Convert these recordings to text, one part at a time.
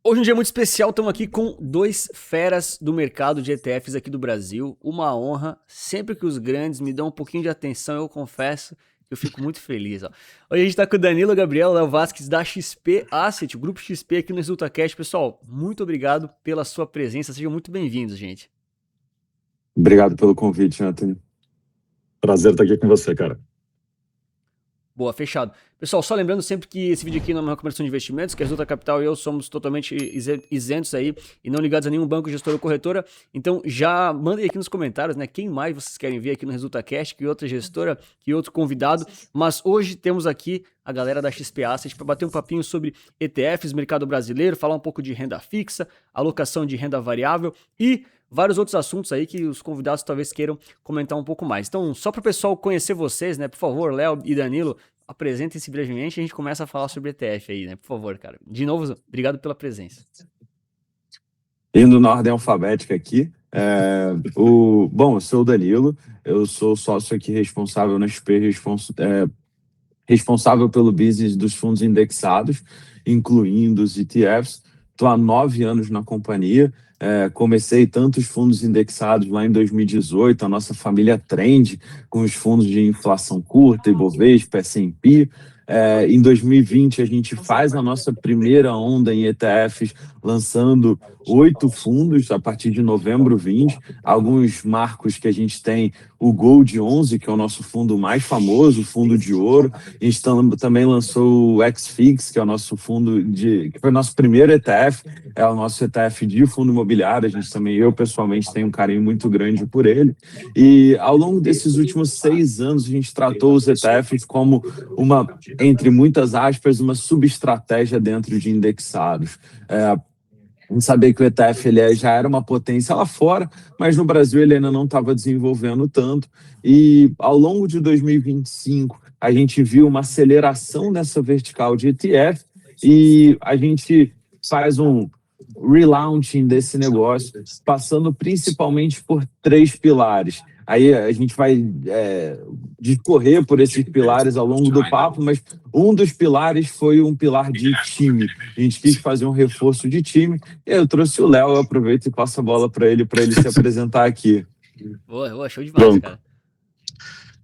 Hoje é um dia muito especial, estamos aqui com dois feras do mercado de ETFs aqui do Brasil. Uma honra, sempre que os grandes me dão um pouquinho de atenção, eu confesso que eu fico muito feliz. Ó. Hoje a gente está com o Danilo Gabriel, Léo Vasquez da XP Asset, o Grupo XP aqui no ResultaCast. Pessoal, muito obrigado pela sua presença, sejam muito bem-vindos, gente. Obrigado pelo convite, Anthony. Prazer estar aqui com você, cara. Boa, fechado. Pessoal, só lembrando sempre que esse vídeo aqui não é uma recomendação de investimentos, que a Resulta Capital e eu somos totalmente isentos aí e não ligados a nenhum banco, gestor ou corretora. Então já mandem aqui nos comentários, né, quem mais vocês querem ver aqui no ResultaCast, que outra gestora, que outro convidado. Mas hoje temos aqui a galera da XP Asset para bater um papinho sobre ETFs, mercado brasileiro, falar um pouco de renda fixa, alocação de renda variável e vários outros assuntos aí que os convidados talvez queiram comentar um pouco mais. Então, só para o pessoal conhecer vocês, né, por favor, Léo e Danilo, apresentem-se brevemente e a gente começa a falar sobre ETF aí, né, por favor, cara. De novo, obrigado pela presença. Indo na ordem alfabética aqui, bom, eu sou o Danilo, eu sou sócio aqui responsável na XP, responsável pelo business dos fundos indexados, incluindo os ETFs. Estou há 9 anos na companhia. Comecei tantos fundos indexados lá em 2018, a nossa família Trend, com os fundos de inflação curta, Ibovespa, S&P. Em 2020, a gente faz a nossa primeira onda em ETFs, lançando 8 fundos a partir de novembro 20. Alguns marcos que a gente tem, o Gold 11, que é o nosso fundo mais famoso, o fundo de ouro. A gente também lançou o XFIX, que é o nosso que foi o nosso primeiro ETF, é o nosso ETF de fundo imobiliário. A gente também, eu pessoalmente, tenho um carinho muito grande por ele. E ao longo desses últimos 6 anos, a gente tratou os ETFs como uma, entre muitas aspas, uma subestratégia dentro de indexados. A gente sabia que o ETF já era uma potência lá fora, mas no Brasil ele ainda não estava desenvolvendo tanto. E ao longo de 2025, a gente viu uma aceleração nessa vertical de ETF e a gente faz um relaunching desse negócio, passando principalmente por 3 pilares. Aí a gente vai discorrer por esses pilares ao longo do papo, mas um dos pilares foi um pilar de time. A gente quis fazer um reforço de time, e eu trouxe o Léo, eu aproveito e passo a bola para ele se apresentar aqui. Boa, show de demais, cara.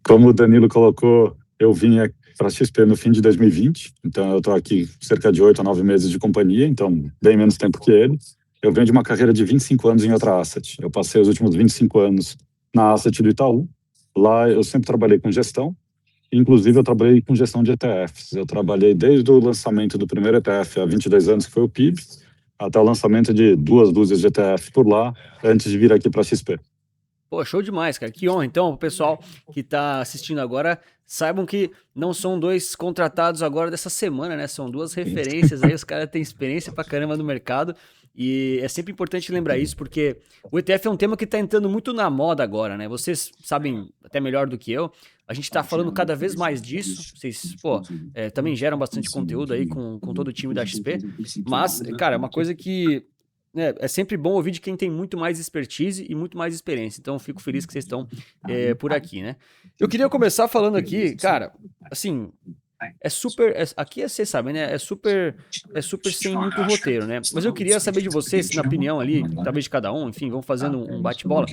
Como o Danilo colocou, eu vim para a XP no fim de 2020, então eu estou aqui cerca de 8 a 9 meses de companhia, então bem menos tempo que ele. Eu venho de uma carreira de 25 anos em outra asset. Eu passei os últimos 25 anos na asset do Itaú. Lá eu sempre trabalhei com gestão, inclusive eu trabalhei com gestão de ETFs. Eu trabalhei desde o lançamento do primeiro ETF há 22 anos, que foi o PIB, até o lançamento de 2 dúzias de ETF por lá, antes de vir aqui para a XP. Pô, show demais, cara. Que honra. Então, o pessoal que está assistindo agora, saibam que não são 2 contratados agora dessa semana, né? São 2 referências aí, os caras têm experiência pra caramba no mercado. E é sempre importante lembrar isso, porque o ETF é um tema que está entrando muito na moda agora, né? Vocês sabem até melhor do que eu. A gente está falando cada vez mais disso. Vocês, também geram bastante conteúdo aí com todo o time da XP. Mas, cara, é uma coisa que é sempre bom ouvir de quem tem muito mais expertise e muito mais experiência. Então, fico feliz que vocês estão por aqui, né? Eu queria começar falando aqui, cara, assim, aqui vocês sabem, né? É super sem muito roteiro, né? Mas eu queria saber de vocês, na opinião ali, talvez de cada um, enfim, vamos fazendo um bate-bola.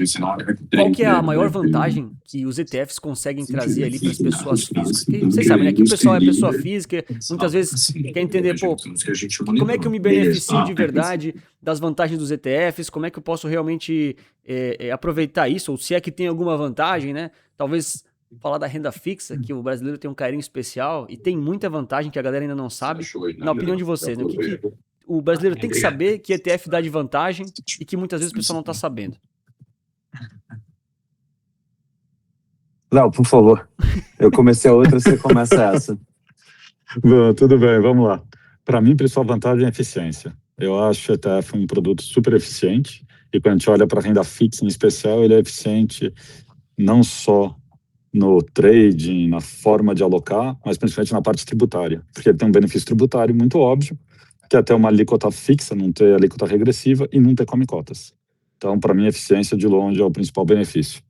Qual que é a maior vantagem que os ETFs conseguem trazer ali para as pessoas físicas? Porque vocês sabem, né? Que o pessoal é pessoa física, muitas vezes quer entender, como é que eu me beneficio de verdade das vantagens dos ETFs? Como é que eu posso realmente aproveitar isso? Ou se é que tem alguma vantagem, né? Talvez falar da renda fixa, que o brasileiro tem um carinho especial e tem muita vantagem que a galera ainda não sabe. Na opinião de vocês, né? O que o brasileiro tem que saber que ETF dá de vantagem e que muitas vezes o pessoal não está sabendo? Léo, por favor. Eu comecei a outra, você começa essa. Bom, tudo bem, vamos lá. Para mim, a principal vantagem é a eficiência. Eu acho o ETF um produto super eficiente e quando a gente olha para a renda fixa em especial, ele é eficiente não só no trading, na forma de alocar, mas principalmente na parte tributária, porque ele tem um benefício tributário muito óbvio, que é ter uma alíquota fixa, não ter alíquota regressiva e não ter come cotas. Então, para mim, a eficiência de longe é o principal benefício.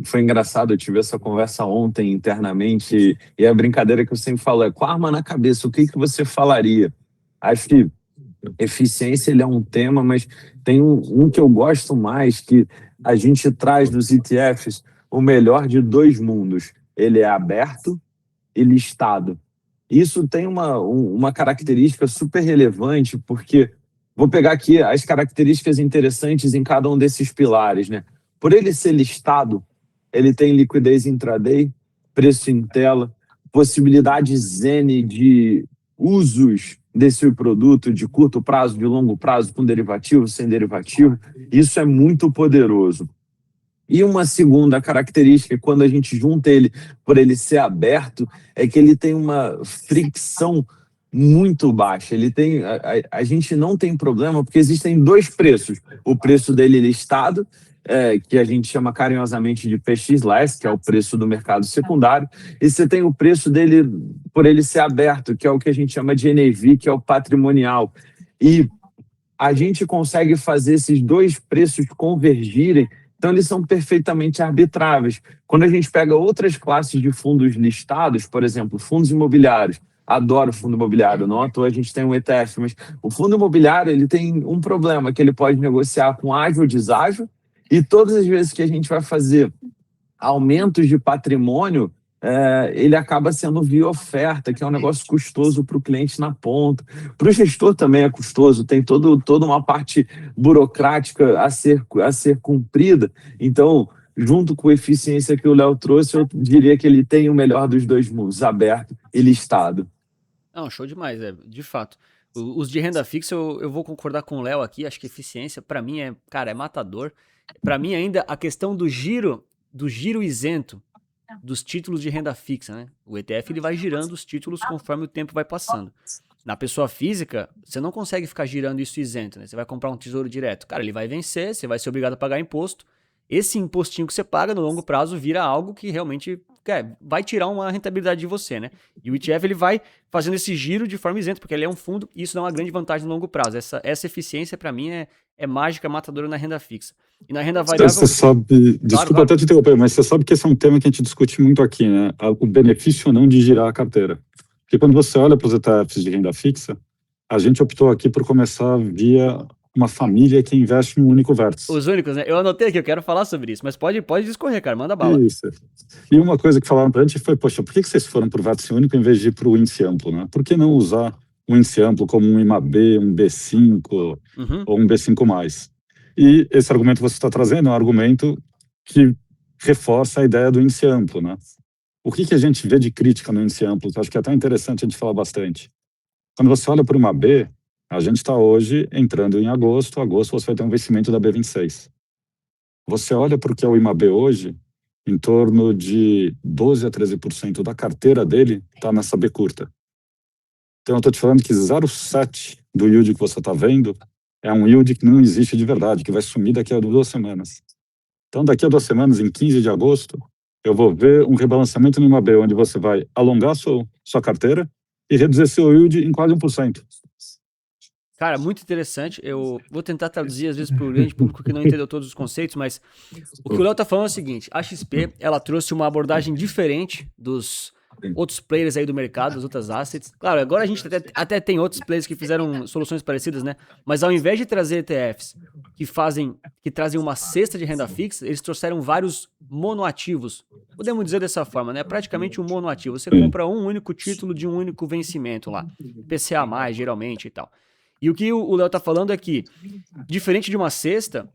Foi engraçado, eu tive essa conversa ontem internamente, e a brincadeira que eu sempre falo é, com a arma na cabeça, o que você falaria? Acho que eficiência ele é um tema, mas tem um que eu gosto mais, que a gente traz dos ETFs o melhor de dois mundos. Ele é aberto e listado. Isso tem uma característica super relevante, porque vou pegar aqui as características interessantes em cada um desses pilares, né? Por ele ser listado, ele tem liquidez intraday, preço em tela, possibilidades N de usos desse produto de curto prazo, de longo prazo, com derivativo, sem derivativo. Isso é muito poderoso. E uma segunda característica, quando a gente junta ele por ele ser aberto, é que ele tem uma fricção muito baixa. Ele tem, a gente não tem problema, porque existem dois preços. O preço dele listado, que a gente chama carinhosamente de PX-less, que é o preço do mercado secundário, e você tem o preço dele por ele ser aberto, que é o que a gente chama de NAV, que é o patrimonial. E a gente consegue fazer esses dois preços convergirem, então eles são perfeitamente arbitráveis. Quando a gente pega outras classes de fundos listados, por exemplo, fundos imobiliários, adoro fundo imobiliário, não à toa a gente tem um ETF, mas o fundo imobiliário ele tem um problema, que ele pode negociar com ágio ou deságio, e todas as vezes que a gente vai fazer aumentos de patrimônio, ele acaba sendo via oferta, que é um negócio custoso para o cliente na ponta. Para o gestor também é custoso, tem toda uma parte burocrática a ser cumprida. Então, junto com a eficiência que o Léo trouxe, eu diria que ele tem o melhor dos dois mundos, aberto e listado. Não, show demais, de fato. Os de renda fixa, eu vou concordar com o Léo aqui, acho que eficiência, para mim, é matador. Para mim, ainda, a questão do giro isento dos títulos de renda fixa, né? O ETF ele vai girando os títulos conforme o tempo vai passando. Na pessoa física, você não consegue ficar girando isso isento, né? Você vai comprar um tesouro direto. Cara, ele vai vencer, você vai ser obrigado a pagar imposto. Esse impostinho que você paga no longo prazo vira algo que realmente vai tirar uma rentabilidade de você, né? E o ETF ele vai fazendo esse giro de forma isenta, porque ele é um fundo e isso dá uma grande vantagem no longo prazo. Essa eficiência, para mim, é mágica, matadora na renda fixa. E na renda variável... Você sabe, desculpa até te interromper, mas você sabe que esse é um tema que a gente discute muito aqui, né? O benefício ou não de girar a carteira. Porque quando você olha para os ETFs de renda fixa, a gente optou aqui por começar via uma família que investe em um único vértice. Os únicos, né? Eu anotei aqui, eu quero falar sobre isso, mas pode discorrer, cara, manda bala. Isso. E uma coisa que falaram pra gente foi, poxa, por que vocês foram para o vértice único em vez de ir para o índice amplo, né? Por que não usar um índice amplo como um IMAB, um B5 ou um B5+. E esse argumento que você está trazendo é um argumento que reforça a ideia do índice amplo, né? O que a gente vê de crítica no índice amplo? Eu acho que é até interessante a gente falar bastante. Quando você olha para o IMAB, a gente está hoje entrando em agosto você vai ter um vencimento da B26. Você olha para o que é o IMAB hoje, em torno de 12% a 13% da carteira dele está nessa B curta. Então eu estou te falando que 0,7 do yield que você está vendo é um yield que não existe de verdade, que vai sumir daqui a 2 semanas. Então daqui a 2 semanas, em 15 de agosto, eu vou ver um rebalanceamento no IMAB, onde você vai alongar sua carteira e reduzir seu yield em quase 1%. Cara, muito interessante. Eu vou tentar traduzir, às vezes, para o grande público que não entendeu todos os conceitos, mas o que o Léo tá falando é o seguinte: a XP, ela trouxe uma abordagem diferente dos outros players aí do mercado, das outras assets. Claro, agora a gente até tem outros players que fizeram soluções parecidas, né? Mas ao invés de trazer ETFs que trazem uma cesta de renda fixa, eles trouxeram vários monoativos. Podemos dizer dessa forma, né? Praticamente um monoativo. Você compra um único título de um único vencimento lá. PCA+, geralmente e tal. E o que o Léo tá falando é que, diferente de uma cesta,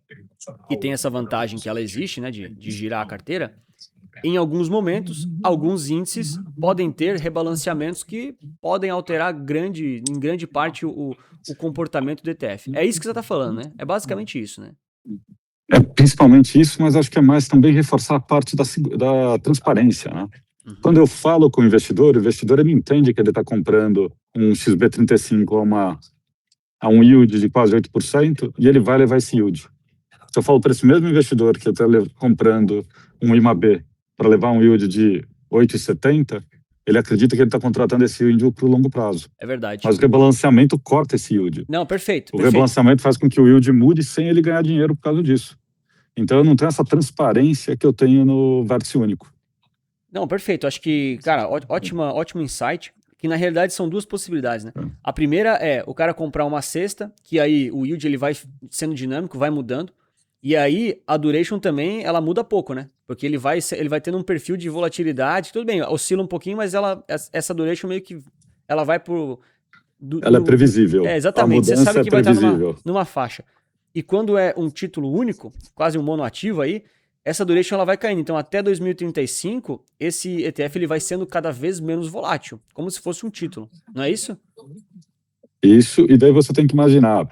que tem essa vantagem que ela existe, né, de girar a carteira, em alguns momentos, alguns índices podem ter rebalanceamentos que podem alterar em grande parte o comportamento do ETF. É isso que você tá falando, né? É basicamente isso, né? É principalmente isso, mas acho que é mais também reforçar a parte da transparência, né? Quando eu falo com o investidor ele entende que ele está comprando um XB35 a um yield de quase 8%, e ele vai levar esse yield. Se eu falo para esse mesmo investidor que está comprando um IMAB para levar um yield de 8,70, ele acredita que ele está contratando esse yield para o longo prazo. É verdade. Mas o rebalanceamento corta esse yield. Não, perfeito. O rebalanceamento faz com que o yield mude sem ele ganhar dinheiro por causa disso. Então eu não tenho essa transparência que eu tenho no vértice único. Não, perfeito. Acho que, cara, ótimo insight. que na realidade são duas possibilidades, né? A primeira é o cara comprar uma cesta, que aí o yield ele vai sendo dinâmico, vai mudando, e aí a duration também, ela muda pouco, né? Porque ele vai tendo um perfil de volatilidade, tudo bem, oscila um pouquinho, mas essa duration meio que ela vai por... Ela é previsível. Exatamente, você sabe que vai estar previsível. numa faixa. E quando é um título único, quase um monoativo aí, essa duration ela vai caindo. Então até 2035, esse ETF ele vai sendo cada vez menos volátil, como se fosse um título, não é isso? Isso, e daí você tem que imaginar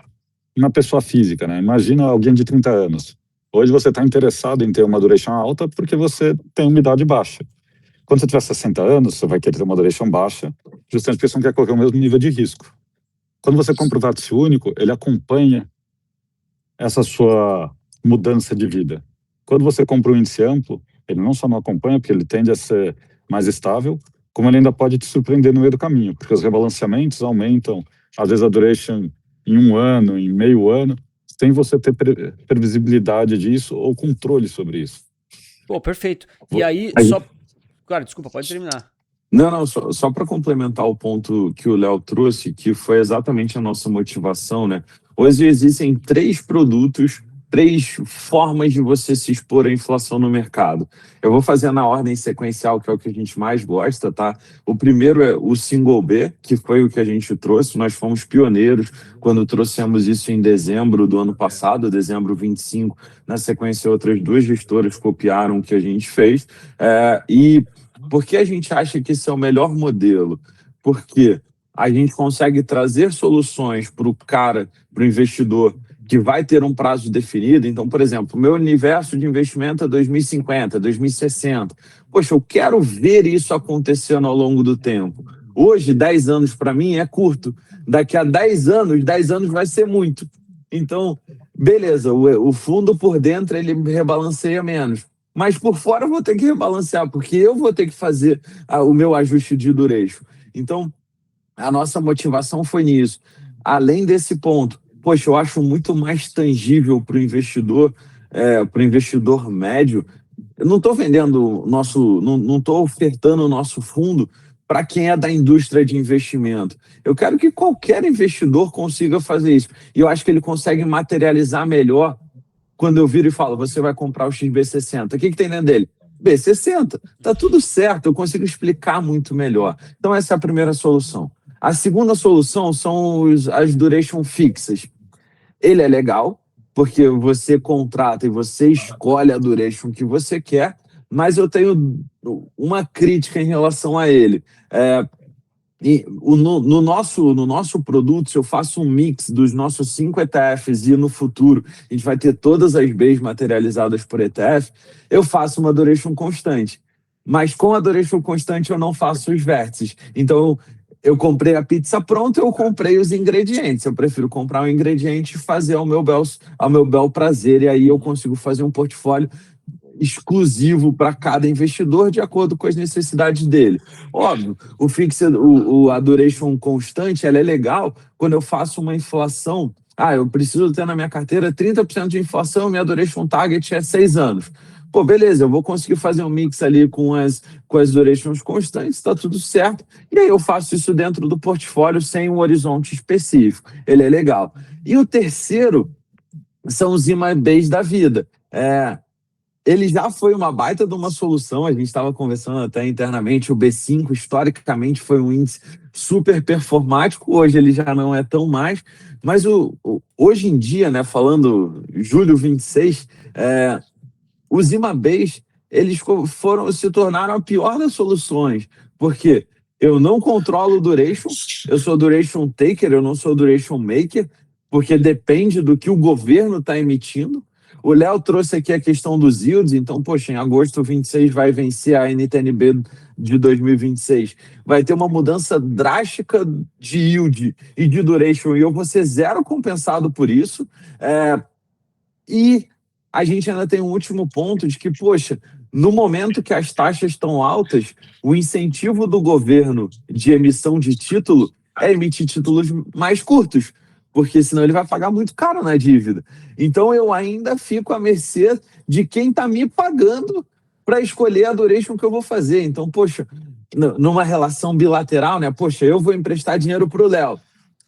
uma pessoa física, né? Imagina alguém de 30 anos. Hoje você está interessado em ter uma duration alta porque você tem uma idade baixa. Quando você tiver 60 anos, você vai querer ter uma duration baixa, justamente porque você não quer correr o mesmo nível de risco. Quando você compra o vértice único, ele acompanha essa sua mudança de vida. Quando você compra um índice amplo, ele não só não acompanha, porque ele tende a ser mais estável, como ele ainda pode te surpreender no meio do caminho, porque os rebalanceamentos aumentam, às vezes a duration em 1 ano, em meio ano, sem você ter previsibilidade disso ou controle sobre isso. Pô, perfeito. E aí, Claro, desculpa, pode terminar. Não, só para complementar o ponto que o Léo trouxe, que foi exatamente a nossa motivação, né? Hoje existem 3 produtos, 3 formas de você se expor à inflação no mercado. Eu vou fazer na ordem sequencial, que é o que a gente mais gosta, tá? O primeiro é o Single B, que foi o que a gente trouxe. Nós fomos pioneiros quando trouxemos isso em dezembro do ano passado, dezembro 25. Na sequência, outras 2 gestoras copiaram o que a gente fez. E por que a gente acha que esse é o melhor modelo? Porque a gente consegue trazer soluções para o cara, para o investidor, que vai ter um prazo definido. Então, por exemplo, o meu universo de investimento é 2050, 2060. Poxa, eu quero ver isso acontecendo ao longo do tempo. Hoje, 10 anos para mim é curto. Daqui a 10 anos vai ser muito. Então, beleza, o fundo por dentro ele rebalanceia menos. Mas por fora eu vou ter que rebalancear, porque eu vou ter que fazer o meu ajuste de duration. Então, a nossa motivação foi nisso. Além desse ponto, poxa, eu acho muito mais tangível para o investidor médio. Eu não estou vendendo não estou ofertando o nosso fundo para quem é da indústria de investimento. Eu quero que qualquer investidor consiga fazer isso. E eu acho que ele consegue materializar melhor quando eu viro e falo, você vai comprar o XB60. O que tem dentro dele? B60. Tá tudo certo, eu consigo explicar muito melhor. Então essa é a primeira solução. A segunda solução são as duration fixas. Ele é legal, porque você contrata e você escolhe a duration que você quer, mas eu tenho uma crítica em relação a ele. No nosso produto, se eu faço um mix dos nossos 5 ETFs e no futuro a gente vai ter todas as Bs materializadas por ETF, eu faço uma duration constante. Mas com a duration constante eu não faço os vértices. Então eu comprei a pizza pronta, eu comprei os ingredientes. Eu prefiro comprar um ingrediente e fazer ao meu bel prazer, e aí eu consigo fazer um portfólio exclusivo para cada investidor de acordo com as necessidades dele. Óbvio, a duration constante, ela é legal quando eu faço uma inflação. Eu preciso ter na minha carteira 30% de inflação, minha duration target é 6 anos. Pô, beleza, eu vou conseguir fazer um mix ali com as durations constantes, está tudo certo. E aí eu faço isso dentro do portfólio sem um horizonte específico. Ele é legal. E o terceiro são os IMABs da vida. Ele já foi uma baita de uma solução, a gente estava conversando até internamente, o B5 historicamente foi um índice super performático, hoje ele já não é tão mais, mas hoje em dia, né, falando julho 26, os IMABs, eles se tornaram a pior das soluções, porque eu não controlo o duration, eu sou duration taker, eu não sou duration maker, porque depende do que o governo está emitindo. O Léo trouxe aqui a questão dos yields, então, poxa, em agosto 26 vai vencer a NTNB de 2026. Vai ter uma mudança drástica de yield e de duration, e eu vou ser zero compensado por isso. E a gente ainda tem um último ponto de que, poxa, no momento que as taxas estão altas, o incentivo do governo de emissão de título é emitir títulos mais curtos, porque senão ele vai pagar muito caro na dívida. Então eu ainda fico à mercê de quem está me pagando para escolher a duration que eu vou fazer. Então, poxa, numa relação bilateral, né? Poxa, eu vou emprestar dinheiro para o Léo.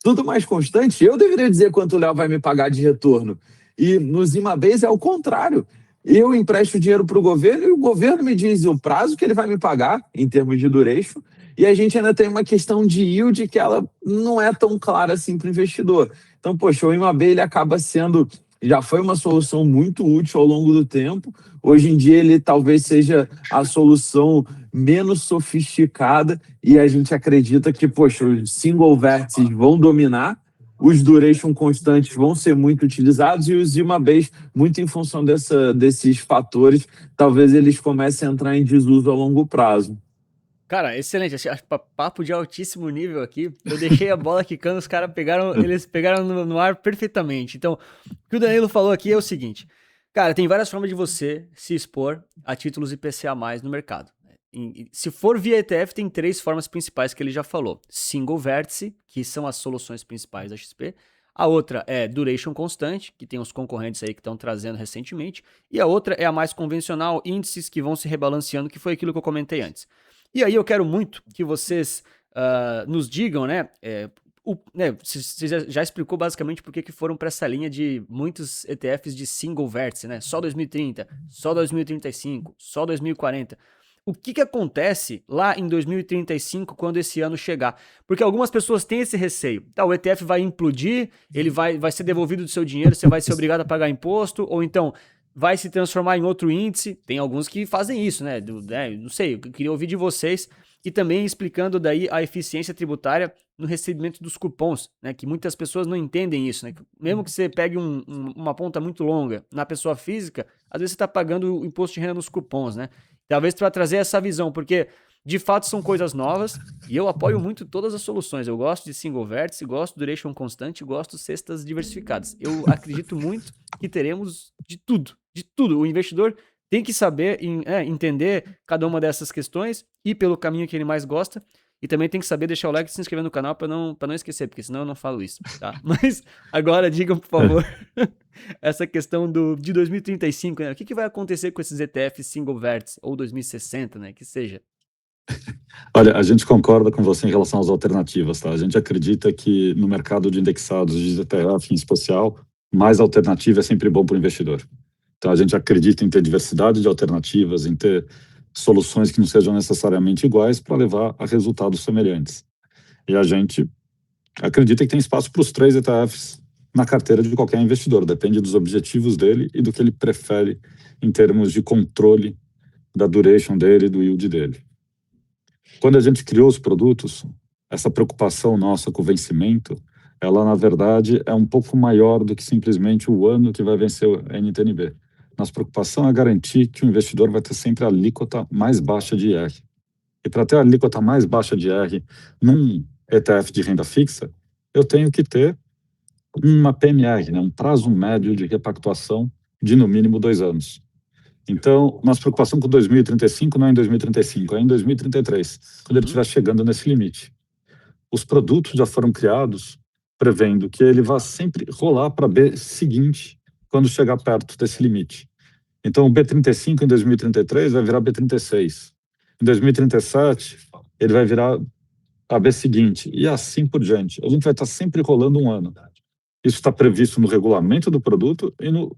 Tudo mais constante, eu deveria dizer quanto o Léo vai me pagar de retorno. E no Zimabase é o contrário. Eu empresto dinheiro para o governo e o governo me diz o prazo que ele vai me pagar, em termos de duration, e a gente ainda tem uma questão de yield que ela não é tão clara assim para o investidor. Então, poxa, o IMAB ele acaba sendo, já foi uma solução muito útil ao longo do tempo. Hoje em dia ele talvez seja a solução menos sofisticada e a gente acredita que, poxa, os single vértices vão dominar, os duration constantes vão ser muito utilizados e os IMABs, muito em função desses fatores, talvez eles comecem a entrar em desuso a longo prazo. Cara, excelente. Papo de altíssimo nível aqui. Eu deixei a bola quicando, os caras pegaram no ar perfeitamente. Então, o que o Danilo falou aqui é o seguinte. Cara, tem várias formas de você se expor a títulos IPCA+, no mercado. Se for via ETF, tem 3 formas principais que ele já falou. Single vértice, que são as soluções principais da XP. A outra é duration constante, que tem os concorrentes aí que estão trazendo recentemente. E a outra é a mais convencional, índices que vão se rebalanceando, que foi aquilo que eu comentei antes. E aí eu quero muito que vocês nos digam, né? Você já explicou basicamente por que foram para essa linha de muitos ETFs de single vértice, né? Só 2030, só 2035, só 2040. O que acontece lá em 2035 quando esse ano chegar? Porque algumas pessoas têm esse receio. Tá, o ETF vai implodir, ele vai ser devolvido do seu dinheiro, você vai ser obrigado a pagar imposto, ou então vai se transformar em outro índice. Tem alguns que fazem isso, né? Não sei, eu queria ouvir de vocês. E também explicando daí a eficiência tributária no recebimento dos cupons, né? Que muitas pessoas não entendem isso, né? Mesmo que você pegue uma ponta muito longa na pessoa física, às vezes você está pagando o imposto de renda nos cupons, né? Talvez para trazer essa visão, porque de fato são coisas novas e eu apoio muito todas as soluções. Eu gosto de single vértice, gosto de duration constante, gosto de cestas diversificadas. Eu acredito muito que teremos de tudo. O investidor tem que saber entender cada uma dessas questões e pelo caminho que ele mais gosta. E também tem que saber deixar o like e se inscrever no canal para não esquecer, porque senão eu não falo isso, tá? Mas agora digam, por favor, essa questão de 2035, né? O que vai acontecer com esses ETFs single vértice ou 2060, né? Que seja. Olha, a gente concorda com você em relação às alternativas, tá? A gente acredita que no mercado de indexados de ETF em especial, mais alternativa é sempre bom para o investidor. Então, a gente acredita em ter diversidade de alternativas, em ter soluções que não sejam necessariamente iguais para levar a resultados semelhantes. E a gente acredita que tem espaço para os 3 ETFs na carteira de qualquer investidor, depende dos objetivos dele e do que ele prefere em termos de controle da duration dele, do yield dele. Quando a gente criou os produtos, essa preocupação nossa com o vencimento, ela, na verdade, é um pouco maior do que simplesmente o ano que vai vencer o NTNB. Nossa preocupação é garantir que o investidor vai ter sempre a alíquota mais baixa de IR. E para ter a alíquota mais baixa de IR num ETF de renda fixa, eu tenho que ter uma PMR, né, um prazo médio de repactuação de no mínimo 2 anos. Então, nossa preocupação com 2035 não é em 2035, é em 2033, quando ele estiver chegando nesse limite. Os produtos já foram criados prevendo que ele vai sempre rolar para B seguinte quando chegar perto desse limite. Então, o B35 em 2033 vai virar B36. Em 2037, ele vai virar a B seguinte, e assim por diante. A gente vai estar sempre rolando um ano. Isso está previsto no regulamento do produto e no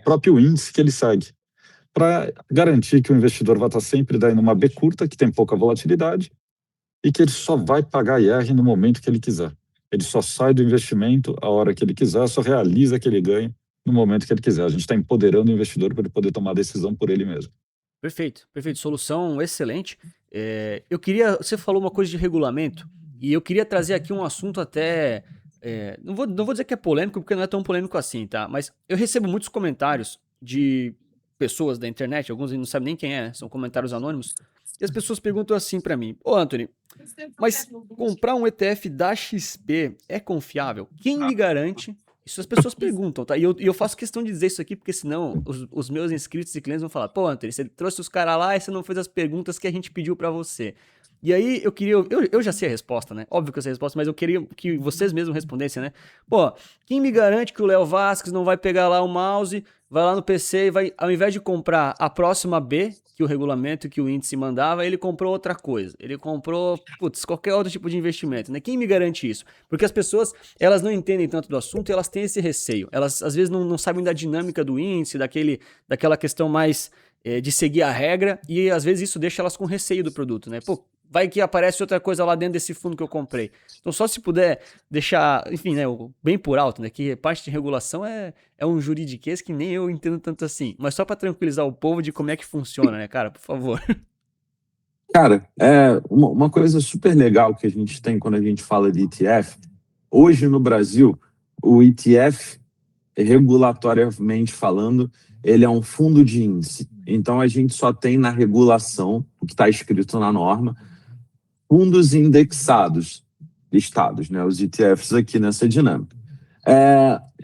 próprio índice que ele segue, para garantir que o investidor vai estar sempre daí numa B curta, que tem pouca volatilidade, e que ele só vai pagar IR no momento que ele quiser. Ele só sai do investimento a hora que ele quiser, só realiza aquele ganho no momento que ele quiser. A gente está empoderando o investidor para ele poder tomar a decisão por ele mesmo. Perfeito. Solução excelente. Você falou uma coisa de regulamento, e eu queria trazer aqui um assunto até... não vou dizer que é polêmico, porque não é tão polêmico assim, tá? Mas eu recebo muitos comentários de pessoas da internet, alguns não sabem nem quem é, são comentários anônimos, e as pessoas perguntam assim pra mim: ô Anthony, mas comprar um ETF da XP é confiável? Quem me garante? Isso as pessoas perguntam, tá? E eu faço questão de dizer isso aqui, porque senão os meus inscritos e clientes vão falar: pô, Anthony, você trouxe os caras lá e você não fez as perguntas que a gente pediu pra você. E aí eu já sei a resposta, né? Óbvio que eu sei a resposta, mas eu queria que vocês mesmos respondessem, né? Pô, quem me garante que o Léo Vasquez não vai pegar lá o mouse, vai lá no PC e vai, ao invés de comprar a próxima B, que o regulamento, que o índice mandava, ele comprou outra coisa. Ele comprou, putz, qualquer outro tipo de investimento, né? Quem me garante isso? Porque as pessoas, elas não entendem tanto do assunto e elas têm esse receio. Elas, às vezes, não sabem da dinâmica do índice, daquela questão mais de seguir a regra, e às vezes isso deixa elas com receio do produto, né? Pô, vai que aparece outra coisa lá dentro desse fundo que eu comprei. Então, só se puder deixar, enfim, né, bem por alto, né, que parte de regulação é um juridiquês que nem eu entendo tanto assim. Mas só para tranquilizar o povo de como é que funciona, né, cara, por favor. Cara, uma coisa super legal que a gente tem quando a gente fala de ETF, hoje no Brasil, o ETF, regulatoriamente falando, ele é um fundo de índice. Então, a gente só tem na regulação, o que está escrito na norma, fundos indexados, listados, né, os ETFs aqui nessa dinâmica.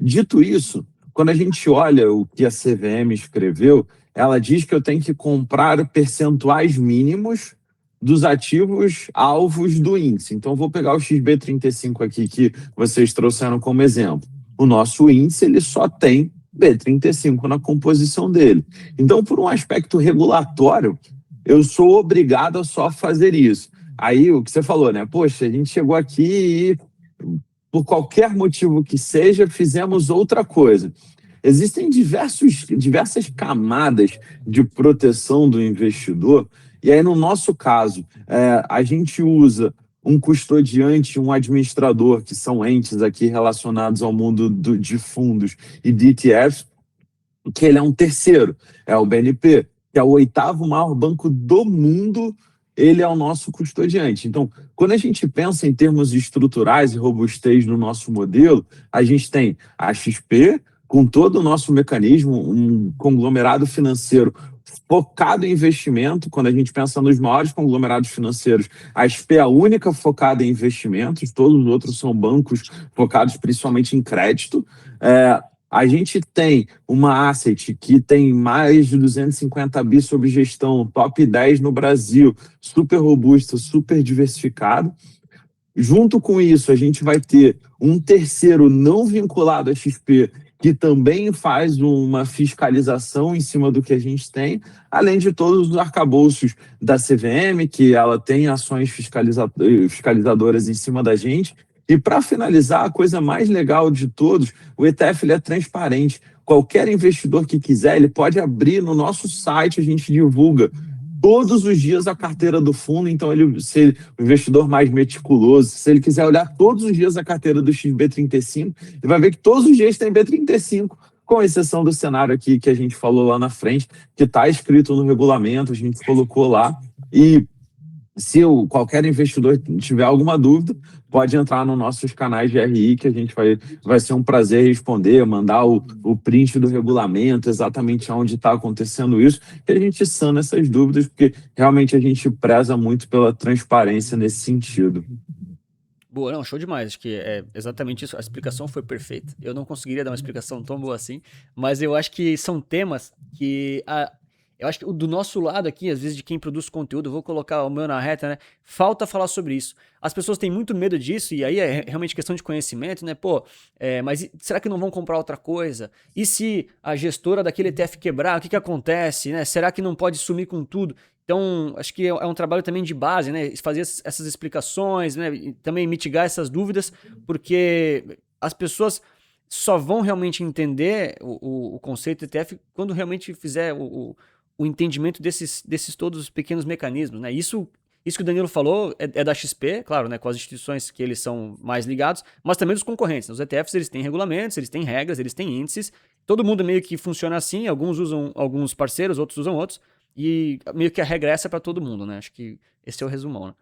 Dito isso, quando a gente olha o que a CVM escreveu, ela diz que eu tenho que comprar percentuais mínimos dos ativos alvos do índice. Então, vou pegar o XB35 aqui que vocês trouxeram como exemplo. O nosso índice ele só tem B35 na composição dele. Então, por um aspecto regulatório, eu sou obrigado a só fazer isso. Aí, o que você falou, né? Poxa, a gente chegou aqui e, por qualquer motivo que seja, fizemos outra coisa. Existem diversas camadas de proteção do investidor, e aí, no nosso caso, a gente usa um custodiante, um administrador, que são entes aqui relacionados ao mundo de fundos e de ETFs, que ele é um terceiro, é o BNP, que é o 8º maior banco do mundo, ele é o nosso custodiante. Então, quando a gente pensa em termos estruturais e robustez no nosso modelo, a gente tem a XP, com todo o nosso mecanismo, um conglomerado financeiro focado em investimento. Quando a gente pensa nos maiores conglomerados financeiros, a XP é a única focada em investimentos, todos os outros são bancos focados principalmente em crédito. A gente tem uma asset que tem mais de 250 bi sob gestão, top 10 no Brasil, super robusta, super diversificado. Junto com isso, a gente vai ter um terceiro não vinculado à XP, que também faz uma fiscalização em cima do que a gente tem, além de todos os arcabouços da CVM, que ela tem ações fiscalizadoras em cima da gente. E para finalizar, a coisa mais legal de todos, o ETF ele é transparente. Qualquer investidor que quiser, ele pode abrir no nosso site, a gente divulga todos os dias a carteira do fundo. Então, se o investidor mais meticuloso, se ele quiser olhar todos os dias a carteira do XB35, ele vai ver que todos os dias tem B35, com exceção do cenário aqui que a gente falou lá na frente, que está escrito no regulamento, a gente colocou lá. E se qualquer investidor tiver alguma dúvida, pode entrar nos nossos canais de RI, que a gente vai ser um prazer responder, mandar o print do regulamento, exatamente onde está acontecendo isso, e a gente sana essas dúvidas, porque realmente a gente preza muito pela transparência nesse sentido. Boa, não, show demais. Acho que é exatamente isso. A explicação foi perfeita. Eu não conseguiria dar uma explicação tão boa assim, mas eu acho que são temas que eu acho que do nosso lado aqui, às vezes de quem produz conteúdo, eu vou colocar o meu na reta, né? Falta falar sobre isso. As pessoas têm muito medo disso, e aí é realmente questão de conhecimento, né? Pô, mas será que não vão comprar outra coisa? E se a gestora daquele ETF quebrar, o que acontece, né? Será que não pode sumir com tudo? Então, acho que é um trabalho também de base, né? Fazer essas explicações, né? E também mitigar essas dúvidas, porque as pessoas só vão realmente entender o conceito de ETF quando realmente fizer o entendimento desses todos os pequenos mecanismos, né? Isso que o Danilo falou é da XP, claro, né? Com as instituições que eles são mais ligados, mas também dos concorrentes. Os ETFs, eles têm regulamentos, eles têm regras, eles têm índices. Todo mundo meio que funciona assim, alguns usam alguns parceiros, outros usam outros, e meio que a regra é essa para todo mundo, né? Acho que esse é o resumão, né?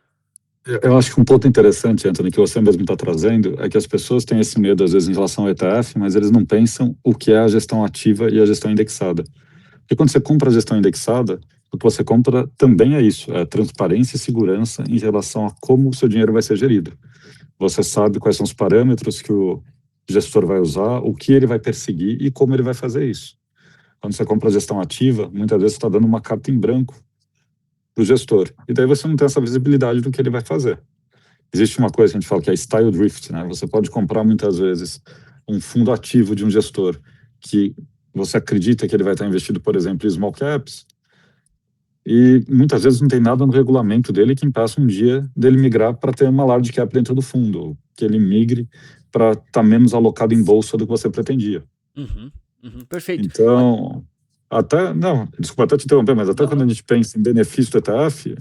Eu acho que um ponto interessante, Anthony, que você mesmo está trazendo, é que as pessoas têm esse medo, às vezes, em relação ao ETF, mas eles não pensam o que é a gestão ativa e a gestão indexada. Porque quando você compra a gestão indexada, o que você compra também é isso, é transparência e segurança em relação a como o seu dinheiro vai ser gerido. Você sabe quais são os parâmetros que o gestor vai usar, o que ele vai perseguir e como ele vai fazer isso. Quando você compra a gestão ativa, muitas vezes você está dando uma carta em branco para o gestor. E daí você não tem essa visibilidade do que ele vai fazer. Existe uma coisa que a gente fala que é style drift, né? Você pode comprar muitas vezes um fundo ativo de um gestor que você acredita que ele vai estar investido, por exemplo, em small caps, e muitas vezes não tem nada no regulamento dele que impeça um dia dele migrar para ter uma large cap dentro do fundo, ou que ele migre para estar menos alocado em bolsa do que você pretendia. Perfeito. Então, desculpa até te interromper, mas até quando a gente pensa em benefício do ETF,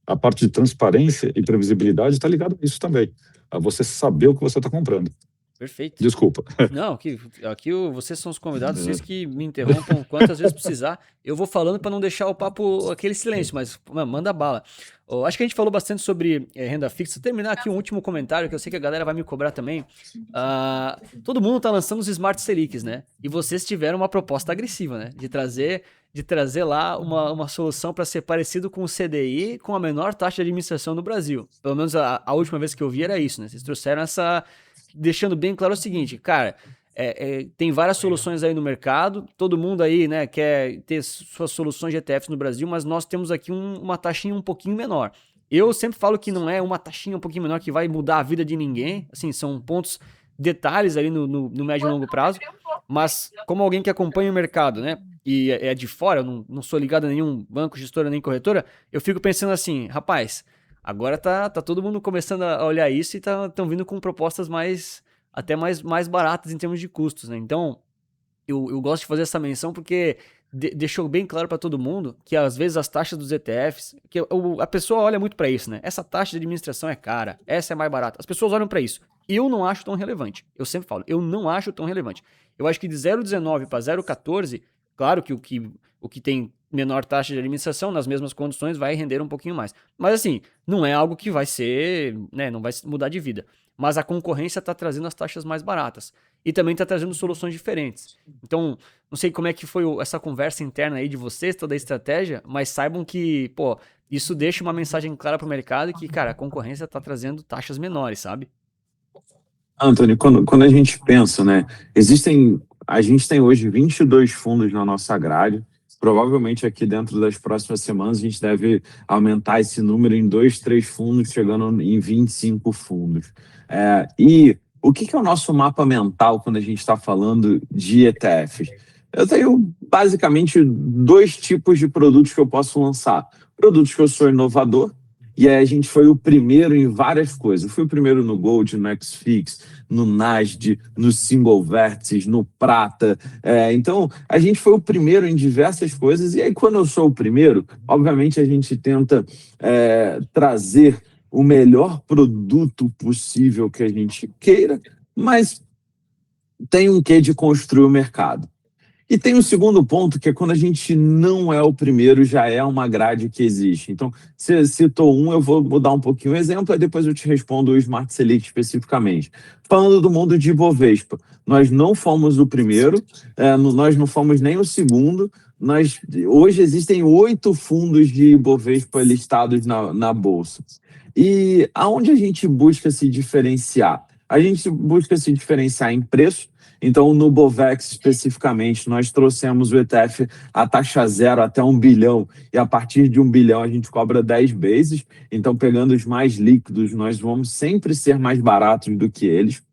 a parte de transparência e previsibilidade está ligada a isso também, a você saber o que você está comprando. Perfeito. Desculpa. Não, aqui vocês são os convidados, vocês que me interrompam quantas vezes precisar. Eu vou falando para não deixar o papo aquele silêncio, mas manda bala. Acho que a gente falou bastante sobre renda fixa. Vou terminar aqui um último comentário, que eu sei que a galera vai me cobrar também. Todo mundo tá lançando os Smart Selics, né? E vocês tiveram uma proposta agressiva, né? De trazer lá uma solução para ser parecido com o CDI, com a menor taxa de administração do Brasil. Pelo menos a última vez que eu vi era isso, né? Vocês trouxeram deixando bem claro o seguinte, cara, tem várias soluções aí no mercado, todo mundo aí, né, quer ter suas soluções de ETFs no Brasil, mas nós temos aqui uma taxinha um pouquinho menor. Eu sempre falo que não é uma taxinha um pouquinho menor que vai mudar a vida de ninguém, assim, são pontos, detalhes ali no médio e longo prazo, mas como alguém que acompanha o mercado, né, e é de fora, eu não sou ligado a nenhum banco, gestora, nem corretora, eu fico pensando assim, rapaz, agora tá todo mundo começando a olhar isso e estão vindo com propostas até mais baratas em termos de custos, né? Então, eu gosto de fazer essa menção porque deixou bem claro para todo mundo que às vezes as taxas dos ETFs, que a pessoa olha muito para isso, né? Essa taxa de administração é cara, essa é mais barata. As pessoas olham para isso. Eu não acho tão relevante. Eu sempre falo, eu não acho tão relevante. Eu acho que de 0,19 para 0,14, claro que o que tem menor taxa de administração, nas mesmas condições, vai render um pouquinho mais. Mas assim, não é algo que vai ser, né, não vai mudar de vida. Mas a concorrência está trazendo as taxas mais baratas. E também está trazendo soluções diferentes. Então, não sei como é que foi essa conversa interna aí de vocês, toda a estratégia, mas saibam que, pô, isso deixa uma mensagem clara para o mercado que, cara, a concorrência está trazendo taxas menores, sabe? Anthony, quando a gente pensa, né, a gente tem hoje 22 fundos na nossa grade. Provavelmente aqui dentro das próximas semanas a gente deve aumentar esse número em 2, 3 fundos, chegando em 25 fundos. E o que é o nosso mapa mental quando a gente está falando de ETFs? Eu tenho basicamente 2 tipos de produtos que eu posso lançar. Produtos que eu sou inovador, e aí a gente foi o primeiro em várias coisas. Eu fui o primeiro no Gold, no XFIX, no NASD, no Single Vértices, no Prata. Então, a gente foi o primeiro em diversas coisas. E aí, quando eu sou o primeiro, obviamente a gente tenta trazer o melhor produto possível que a gente queira, mas tem um quê de construir o mercado. E tem o segundo ponto, que é quando a gente não é o primeiro, já é uma grade que existe. Então, você citou eu vou mudar um pouquinho o exemplo, aí depois eu te respondo o Smart Selic especificamente. Falando do mundo de Ibovespa, nós não fomos o primeiro, nós não fomos nem o segundo, hoje existem 8 fundos de Ibovespa listados na Bolsa. E aonde a gente busca se diferenciar? A gente busca se diferenciar em preço. Então, no Bovex especificamente, nós trouxemos o ETF a taxa zero até 1 bilhão, e a partir de 1 bilhão a gente cobra 10 bases. Então, pegando os mais líquidos, nós vamos sempre ser mais baratos do que eles.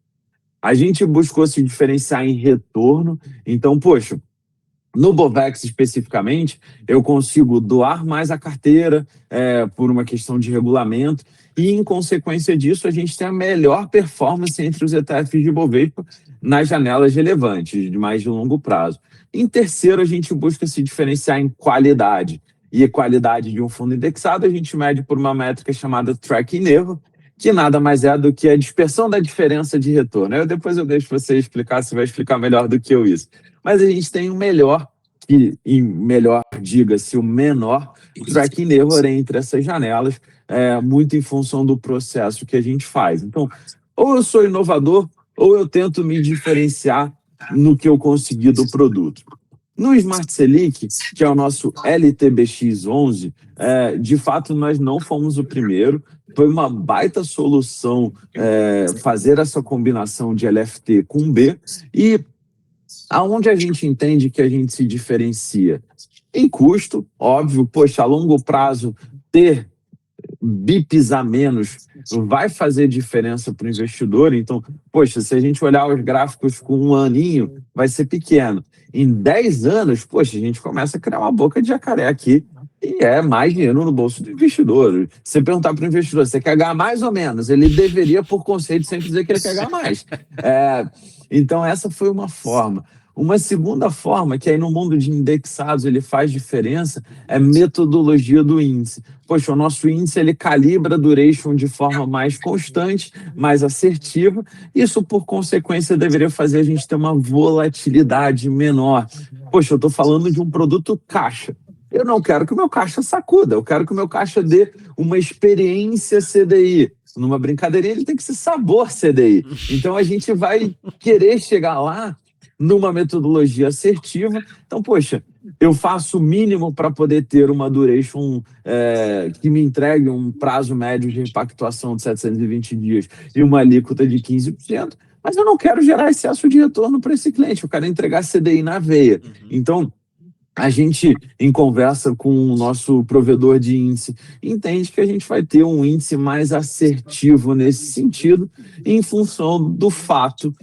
A gente buscou se diferenciar em retorno. Então, poxa, no Bovex especificamente, eu consigo doar mais a carteira por uma questão de regulamento, e em consequência disso a gente tem a melhor performance entre os ETFs de Bovespa nas janelas relevantes, de mais de longo prazo. Em terceiro, a gente busca se diferenciar em qualidade, e a qualidade de um fundo indexado a gente mede por uma métrica chamada Tracking Error, que nada mais é do que a dispersão da diferença de retorno. Depois eu deixo você explicar, você vai explicar melhor do que eu isso. Mas a gente tem o melhor, diga-se, o menor tracking error entre essas janelas, muito em função do processo que a gente faz. Então, ou eu sou inovador, ou eu tento me diferenciar no que eu consegui do produto. No Smart Selic, que é o nosso LTBX11, de fato nós não fomos o primeiro. Foi uma baita solução fazer essa combinação de LFT com B. E aonde a gente entende que a gente se diferencia? Em custo, óbvio, poxa, a longo prazo ter bips a menos vai fazer diferença para o investidor. Então, poxa, se a gente olhar os gráficos com um aninho, vai ser pequeno. Em 10 anos, poxa, a gente começa a criar uma boca de jacaré aqui e é mais dinheiro no bolso do investidor. Se você perguntar para o investidor, você quer ganhar mais ou menos? Ele deveria, por conceito, sempre dizer que ele quer ganhar mais. Então, essa foi uma forma. Uma segunda forma, que aí no mundo de indexados ele faz diferença, é metodologia do índice. Poxa, o nosso índice ele calibra a duration de forma mais constante, mais assertiva. Isso, por consequência, deveria fazer a gente ter uma volatilidade menor. Poxa, eu estou falando de um produto caixa. Eu não quero que o meu caixa sacuda, eu quero que o meu caixa dê uma experiência CDI. Numa brincadeirinha, ele tem que ser sabor CDI. Então, a gente vai querer chegar lá numa metodologia assertiva. Então, poxa, eu faço o mínimo para poder ter uma duration que me entregue um prazo médio de repactuação de 720 dias e uma alíquota de 15%, mas eu não quero gerar excesso de retorno para esse cliente, eu quero entregar CDI na veia. Então, a gente, em conversa com o nosso provedor de índice, entende que a gente vai ter um índice mais assertivo nesse sentido, em função do fato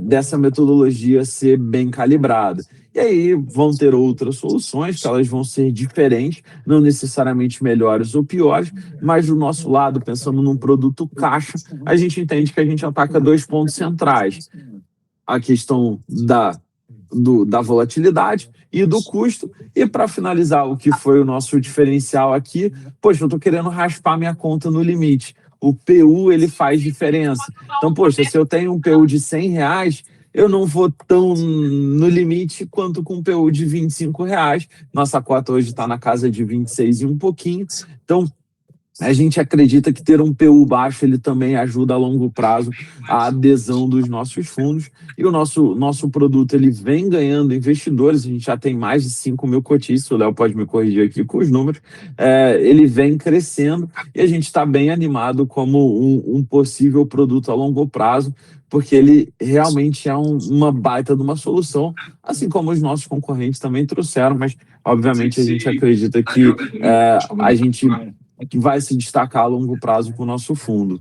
dessa metodologia ser bem calibrada. E aí vão ter outras soluções, que elas vão ser diferentes, não necessariamente melhores ou piores, mas do nosso lado, pensando num produto caixa, a gente entende que a gente ataca 2 pontos centrais. A questão da volatilidade e do custo. E para finalizar, o que foi o nosso diferencial aqui, poxa, eu estou querendo raspar minha conta no limite. O PU, ele faz diferença. Então, poxa, se eu tenho um PU de R$100, eu não vou tão no limite quanto com um PU de R$25. Nossa cota hoje está na casa de 26 e um pouquinho. Então, a gente acredita que ter um PU baixo ele também ajuda a longo prazo a adesão dos nossos fundos. E o nosso produto ele vem ganhando investidores, a gente já tem mais de 5 mil cotistas, o Léo pode me corrigir aqui com os números, ele vem crescendo e a gente está bem animado como um possível produto a longo prazo, porque ele realmente é uma baita de uma solução, assim como os nossos concorrentes também trouxeram, mas obviamente a gente acredita que a gente vai se destacar a longo prazo com o nosso fundo.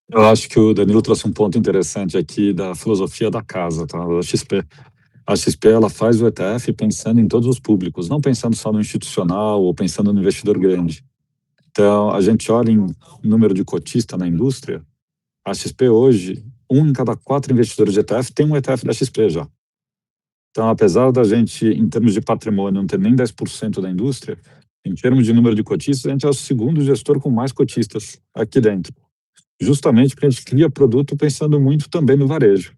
Eu acho que o Danilo trouxe um ponto interessante aqui da filosofia da casa, tá? Da XP. A XP ela faz o ETF pensando em todos os públicos, não pensando só no institucional ou pensando no investidor grande. Então, a gente olha em número de cotista na indústria, a XP hoje, 1 em cada 4 investidores de ETF tem um ETF da XP já. Então, apesar da gente, em termos de patrimônio, não ter nem 10% da indústria, em termos de número de cotistas, a gente é o segundo gestor com mais cotistas aqui dentro. Justamente porque a gente cria produto pensando muito também no varejo.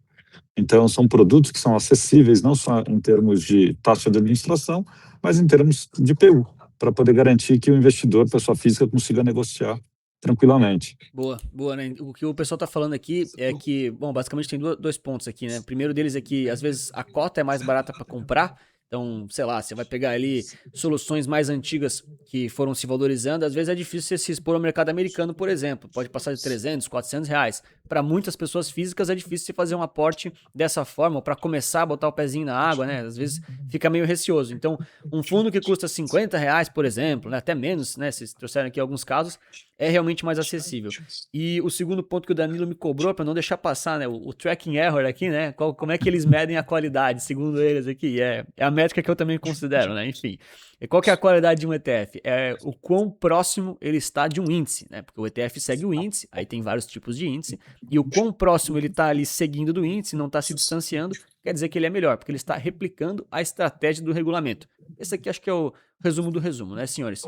Então, são produtos que são acessíveis não só em termos de taxa de administração, mas em termos de PU, para poder garantir que o investidor, pessoa física, consiga negociar tranquilamente. Boa, né? O que o pessoal tá falando aqui é que, bom, basicamente tem dois pontos aqui, né? O primeiro deles é que, às vezes, a cota é mais barata para comprar. Então, sei lá, você vai pegar ali soluções mais antigas que foram se valorizando, às vezes é difícil você se expor ao mercado americano, por exemplo. Pode passar de 300, 400 reais. Para muitas pessoas físicas é difícil você fazer um aporte dessa forma, para começar a botar o pezinho na água, né? Às vezes fica meio receoso. Então, um fundo que custa 50 reais, por exemplo, né? Até menos, né? Vocês trouxeram aqui alguns casos, é realmente mais acessível. E o segundo ponto que o Danilo me cobrou, para não deixar passar, né? O tracking error aqui, né? Como é que eles medem a qualidade, segundo eles aqui? É a métrica que eu também considero, né? Enfim. E qual que é a qualidade de um ETF? É o quão próximo ele está de um índice, né? Porque o ETF segue o índice, aí tem vários tipos de índice, e o quão próximo ele está ali seguindo do índice, não está se distanciando, quer dizer que ele é melhor, porque ele está replicando a estratégia do regulamento. Esse aqui acho que é o resumo do resumo, né, senhores?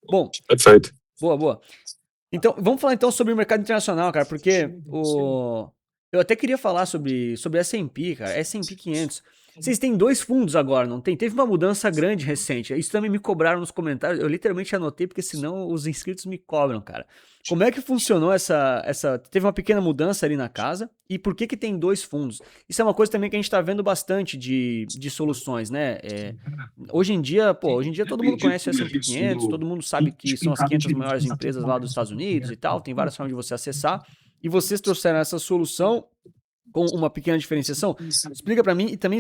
Bom, perfeito. Boa. Então, vamos falar então sobre o mercado internacional, cara, porque eu até queria falar sobre S&P, cara, S&P 500. Vocês têm 2 fundos agora, não tem? Teve uma mudança grande recente. Isso também me cobraram nos comentários. Eu literalmente anotei, porque senão os inscritos me cobram, cara. Como é que funcionou essa... Teve uma pequena mudança ali na casa. E por que tem 2 fundos? Isso é uma coisa também que a gente tá vendo bastante de soluções, né? Hoje em dia todo mundo conhece o S&P 500, todo mundo sabe que são as 500 maiores empresas lá dos Estados Unidos e tal. Tem várias formas de você acessar. E vocês trouxeram essa solução com uma pequena diferenciação. Explica para mim e também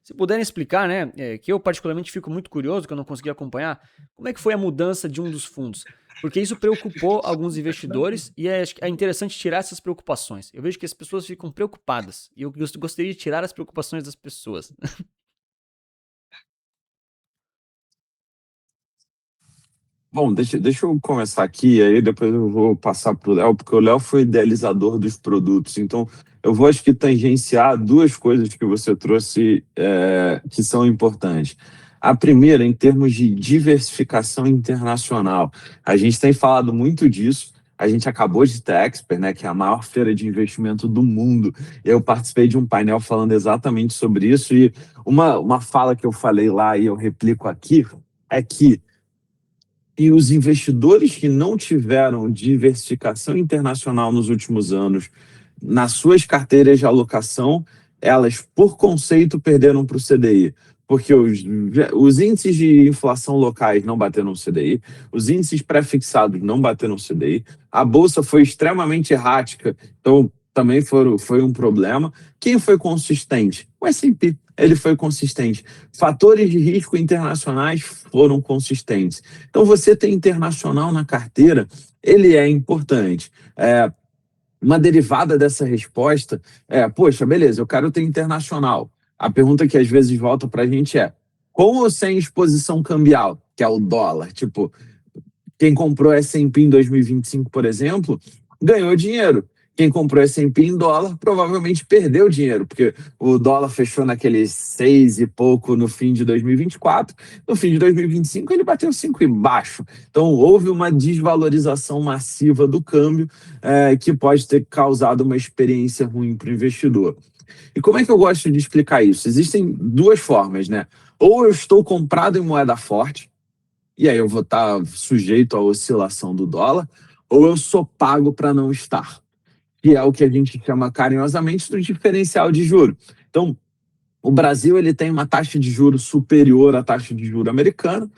Se puderem explicar, né, que eu particularmente fico muito curioso, que eu não consegui acompanhar, como é que foi a mudança de um dos fundos? Porque isso preocupou alguns investidores e acho que é interessante tirar essas preocupações. Eu vejo que as pessoas ficam preocupadas e eu gostaria de tirar as preocupações das pessoas. Bom, deixa eu começar aqui, aí depois eu vou passar para o Léo, porque o Léo foi idealizador dos produtos. Então, eu vou, acho que, tangenciar duas coisas que você trouxe que são importantes. A primeira, em termos de diversificação internacional. A gente tem falado muito disso. A gente acabou de ter a Expert, né, que é a maior feira de investimento do mundo. Eu participei de um painel falando exatamente sobre isso. E uma fala que eu falei lá e eu replico aqui é que e os investidores que não tiveram diversificação internacional nos últimos anos, nas suas carteiras de alocação, elas, por conceito, perderam para o CDI. Porque os índices de inflação locais não bateram no CDI, os índices pré-fixados não bateram no CDI, a Bolsa foi extremamente errática, então também foi um problema. Quem foi consistente? O S&P. Ele foi consistente. Fatores de risco internacionais foram consistentes. Então, você ter internacional na carteira, ele é importante. Uma derivada dessa resposta poxa, beleza, eu quero ter internacional. A pergunta que às vezes volta para a gente é, com ou sem exposição cambial, que é o dólar? Tipo, quem comprou S&P em 2025, por exemplo, ganhou dinheiro. Quem comprou S&P em dólar provavelmente perdeu dinheiro, porque o dólar fechou naqueles 6 e pouco no fim de 2024. No fim de 2025, ele bateu 5 e baixo. Então, houve uma desvalorização massiva do câmbio que pode ter causado uma experiência ruim para o investidor. E como é que eu gosto de explicar isso? Existem duas formas, né? Ou eu estou comprado em moeda forte, e aí eu vou estar sujeito à oscilação do dólar, ou eu sou pago para não estar, que é o que a gente chama carinhosamente do diferencial de juro. Então, o Brasil ele tem uma taxa de juros superior à taxa de juros americana.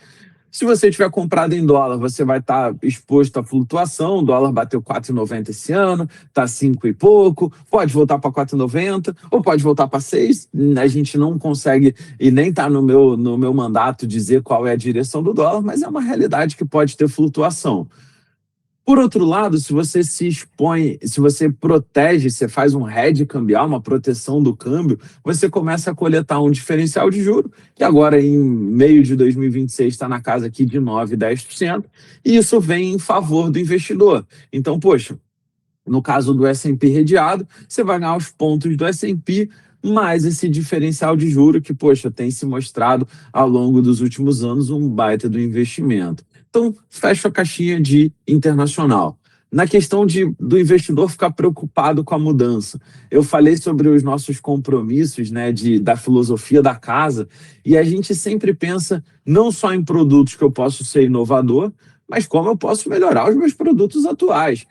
Se você tiver comprado em dólar, você vai estar exposto à flutuação. O dólar bateu 4,90 esse ano, está 5 e pouco, pode voltar para 4,90 ou pode voltar para 6. A gente não consegue, e nem está no meu mandato dizer qual é a direção do dólar, mas é uma realidade que pode ter flutuação. Por outro lado, se você se expõe, se você protege, você faz um hedge cambial, uma proteção do câmbio, você começa a coletar um diferencial de juro, que agora em meio de 2026 está na casa aqui de 9, 10%, e isso vem em favor do investidor. Então, poxa, no caso do S&P redeado, você vai ganhar os pontos do S&P mais esse diferencial de juro que, poxa, tem se mostrado ao longo dos últimos anos um baita do investimento. Então, fecho a caixinha de internacional. Na questão do investidor ficar preocupado com a mudança, eu falei sobre os nossos compromissos, né, da filosofia da casa, e a gente sempre pensa não só em produtos que eu posso ser inovador, mas como eu posso melhorar os meus produtos atuais.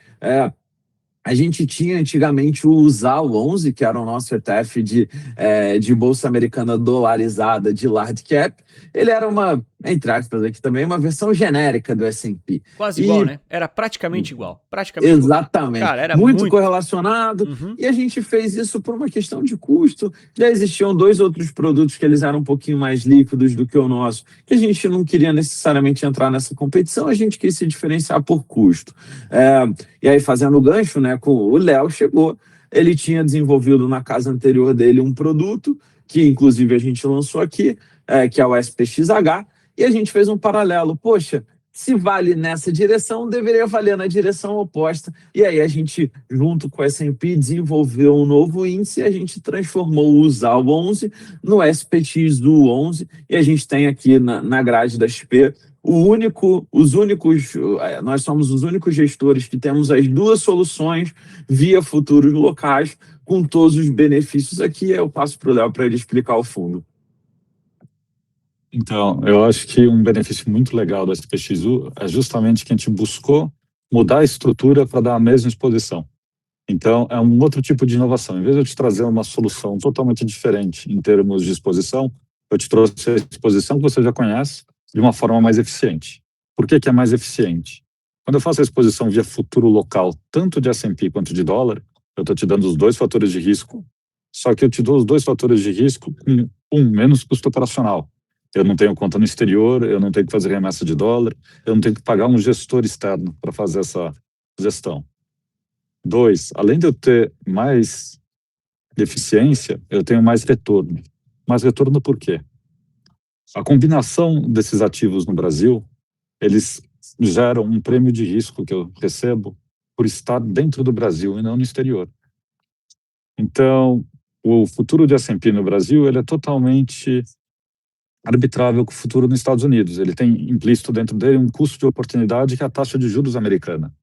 A gente tinha antigamente o ZAL 11, que era o nosso ETF de Bolsa Americana dolarizada de large cap. Ele era uma, entre aspas aqui também, uma versão genérica do S&P. Quase igual, né? Era praticamente igual. Exatamente. Cara, era muito correlacionado. Uhum. E a gente fez isso por uma questão de custo. Já existiam 2 outros produtos que eles eram um pouquinho mais líquidos do que o nosso, que a gente não queria necessariamente entrar nessa competição, a gente quis se diferenciar por custo. E aí, fazendo o gancho, né, com o Léo chegou, ele tinha desenvolvido na casa anterior dele um produto, que inclusive a gente lançou aqui, que é o SPXH, e a gente fez um paralelo. Poxa, se vale nessa direção, deveria valer na direção oposta. E aí a gente, junto com o S&P, desenvolveu um novo índice e a gente transformou o ZAL 11 no SPX do 11, e a gente tem aqui na grade da XP nós somos os únicos gestores que temos as duas soluções via futuros locais, com todos os benefícios aqui. Eu passo para o Léo para ele explicar o fundo. Então, eu acho que um benefício muito legal do SPXU é justamente que a gente buscou mudar a estrutura para dar a mesma exposição. Então, é um outro tipo de inovação. Em vez de eu te trazer uma solução totalmente diferente em termos de exposição, eu te trouxe a exposição que você já conhece de uma forma mais eficiente. Por que é mais eficiente? Quando eu faço a exposição via futuro local, tanto de S&P quanto de dólar, eu estou te dando os 2 fatores de risco Só que eu te dou os dois fatores de risco com menos custo operacional. Eu não tenho conta no exterior, eu não tenho que fazer remessa de dólar, eu não tenho que pagar um gestor externo para fazer essa gestão. Dois, além de eu ter mais eficiência, eu tenho mais retorno. Mais retorno por quê? A combinação desses ativos no Brasil, eles geram um prêmio de risco que eu recebo por estar dentro do Brasil e não no exterior. Então, o futuro de S&P no Brasil, ele é totalmente arbitrável com o futuro nos Estados Unidos. Ele tem implícito dentro dele um custo de oportunidade que é a taxa de juros americana.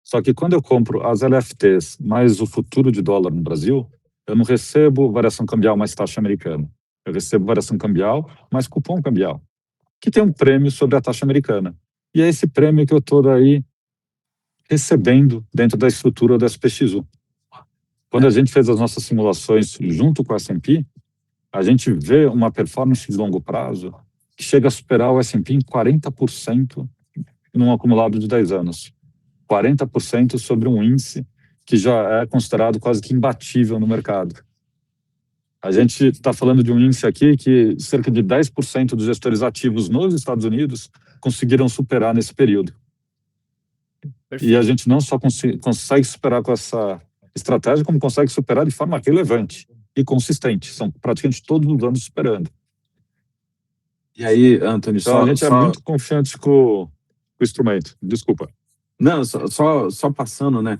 Só que quando eu compro as LFTs mais o futuro de dólar no Brasil, eu não recebo variação cambial mais taxa americana. Eu recebo variação cambial mais cupom cambial, que tem um prêmio sobre a taxa americana. E é esse prêmio que eu estou aí recebendo dentro da estrutura do SPXU. Quando a gente fez as nossas simulações junto com a S&P, a gente vê uma performance de longo prazo que chega a superar o S&P em 40% num acumulado de 10 anos. 40% sobre um índice que já é considerado quase que imbatível no mercado. A gente está falando de um índice aqui que cerca de 10% dos gestores ativos nos Estados Unidos conseguiram superar nesse período. Perfeito. E a gente não só consegue superar com essa estratégia, como consegue superar de forma relevante e consistente. São praticamente todos os anos superando. E aí, Anthony, Então a gente é muito confiante com o instrumento. Desculpa. Não, só passando, né?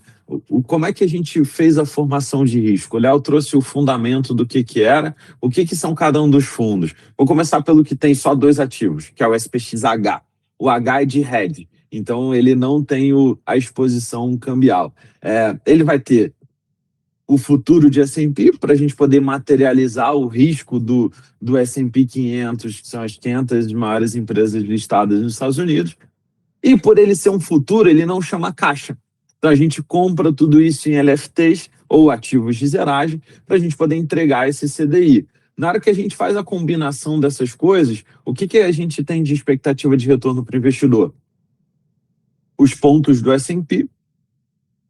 Como é que a gente fez a formação de risco? O Léo trouxe o fundamento do que era, o que são cada um dos fundos. Vou começar pelo que tem só dois ativos, que é o SPXH. O H é de hedge, então ele não tem a exposição cambial. Ele vai ter o futuro de S&P, para a gente poder materializar o risco do S&P 500, que são as 500 maiores empresas listadas nos Estados Unidos. E por ele ser um futuro, ele não chama caixa. Então a gente compra tudo isso em LFTs ou ativos de zeragem para a gente poder entregar esse CDI. Na hora que a gente faz a combinação dessas coisas, o que a gente tem de expectativa de retorno para o investidor? Os pontos do S&P.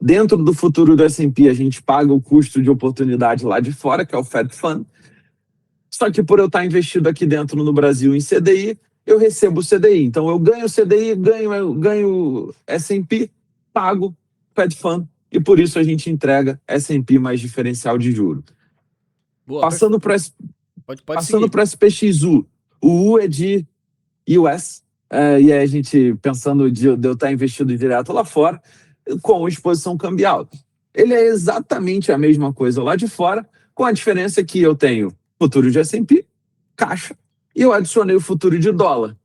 Dentro do futuro do S&P, a gente paga o custo de oportunidade lá de fora, que é o Fed Fund. Só que por eu estar investido aqui dentro no Brasil em CDI, eu recebo o CDI. Então, eu ganho o CDI, ganho S&P, pago Fed Fund, e por isso a gente entrega S&P mais diferencial de juros. Boa, Passando para o SPXU, o U é de US, e aí a gente, pensando de eu estar investido direto lá fora, com exposição cambial. Ele é exatamente a mesma coisa lá de fora, com a diferença que eu tenho futuro de S&P, caixa, e eu adicionei o futuro de dólar.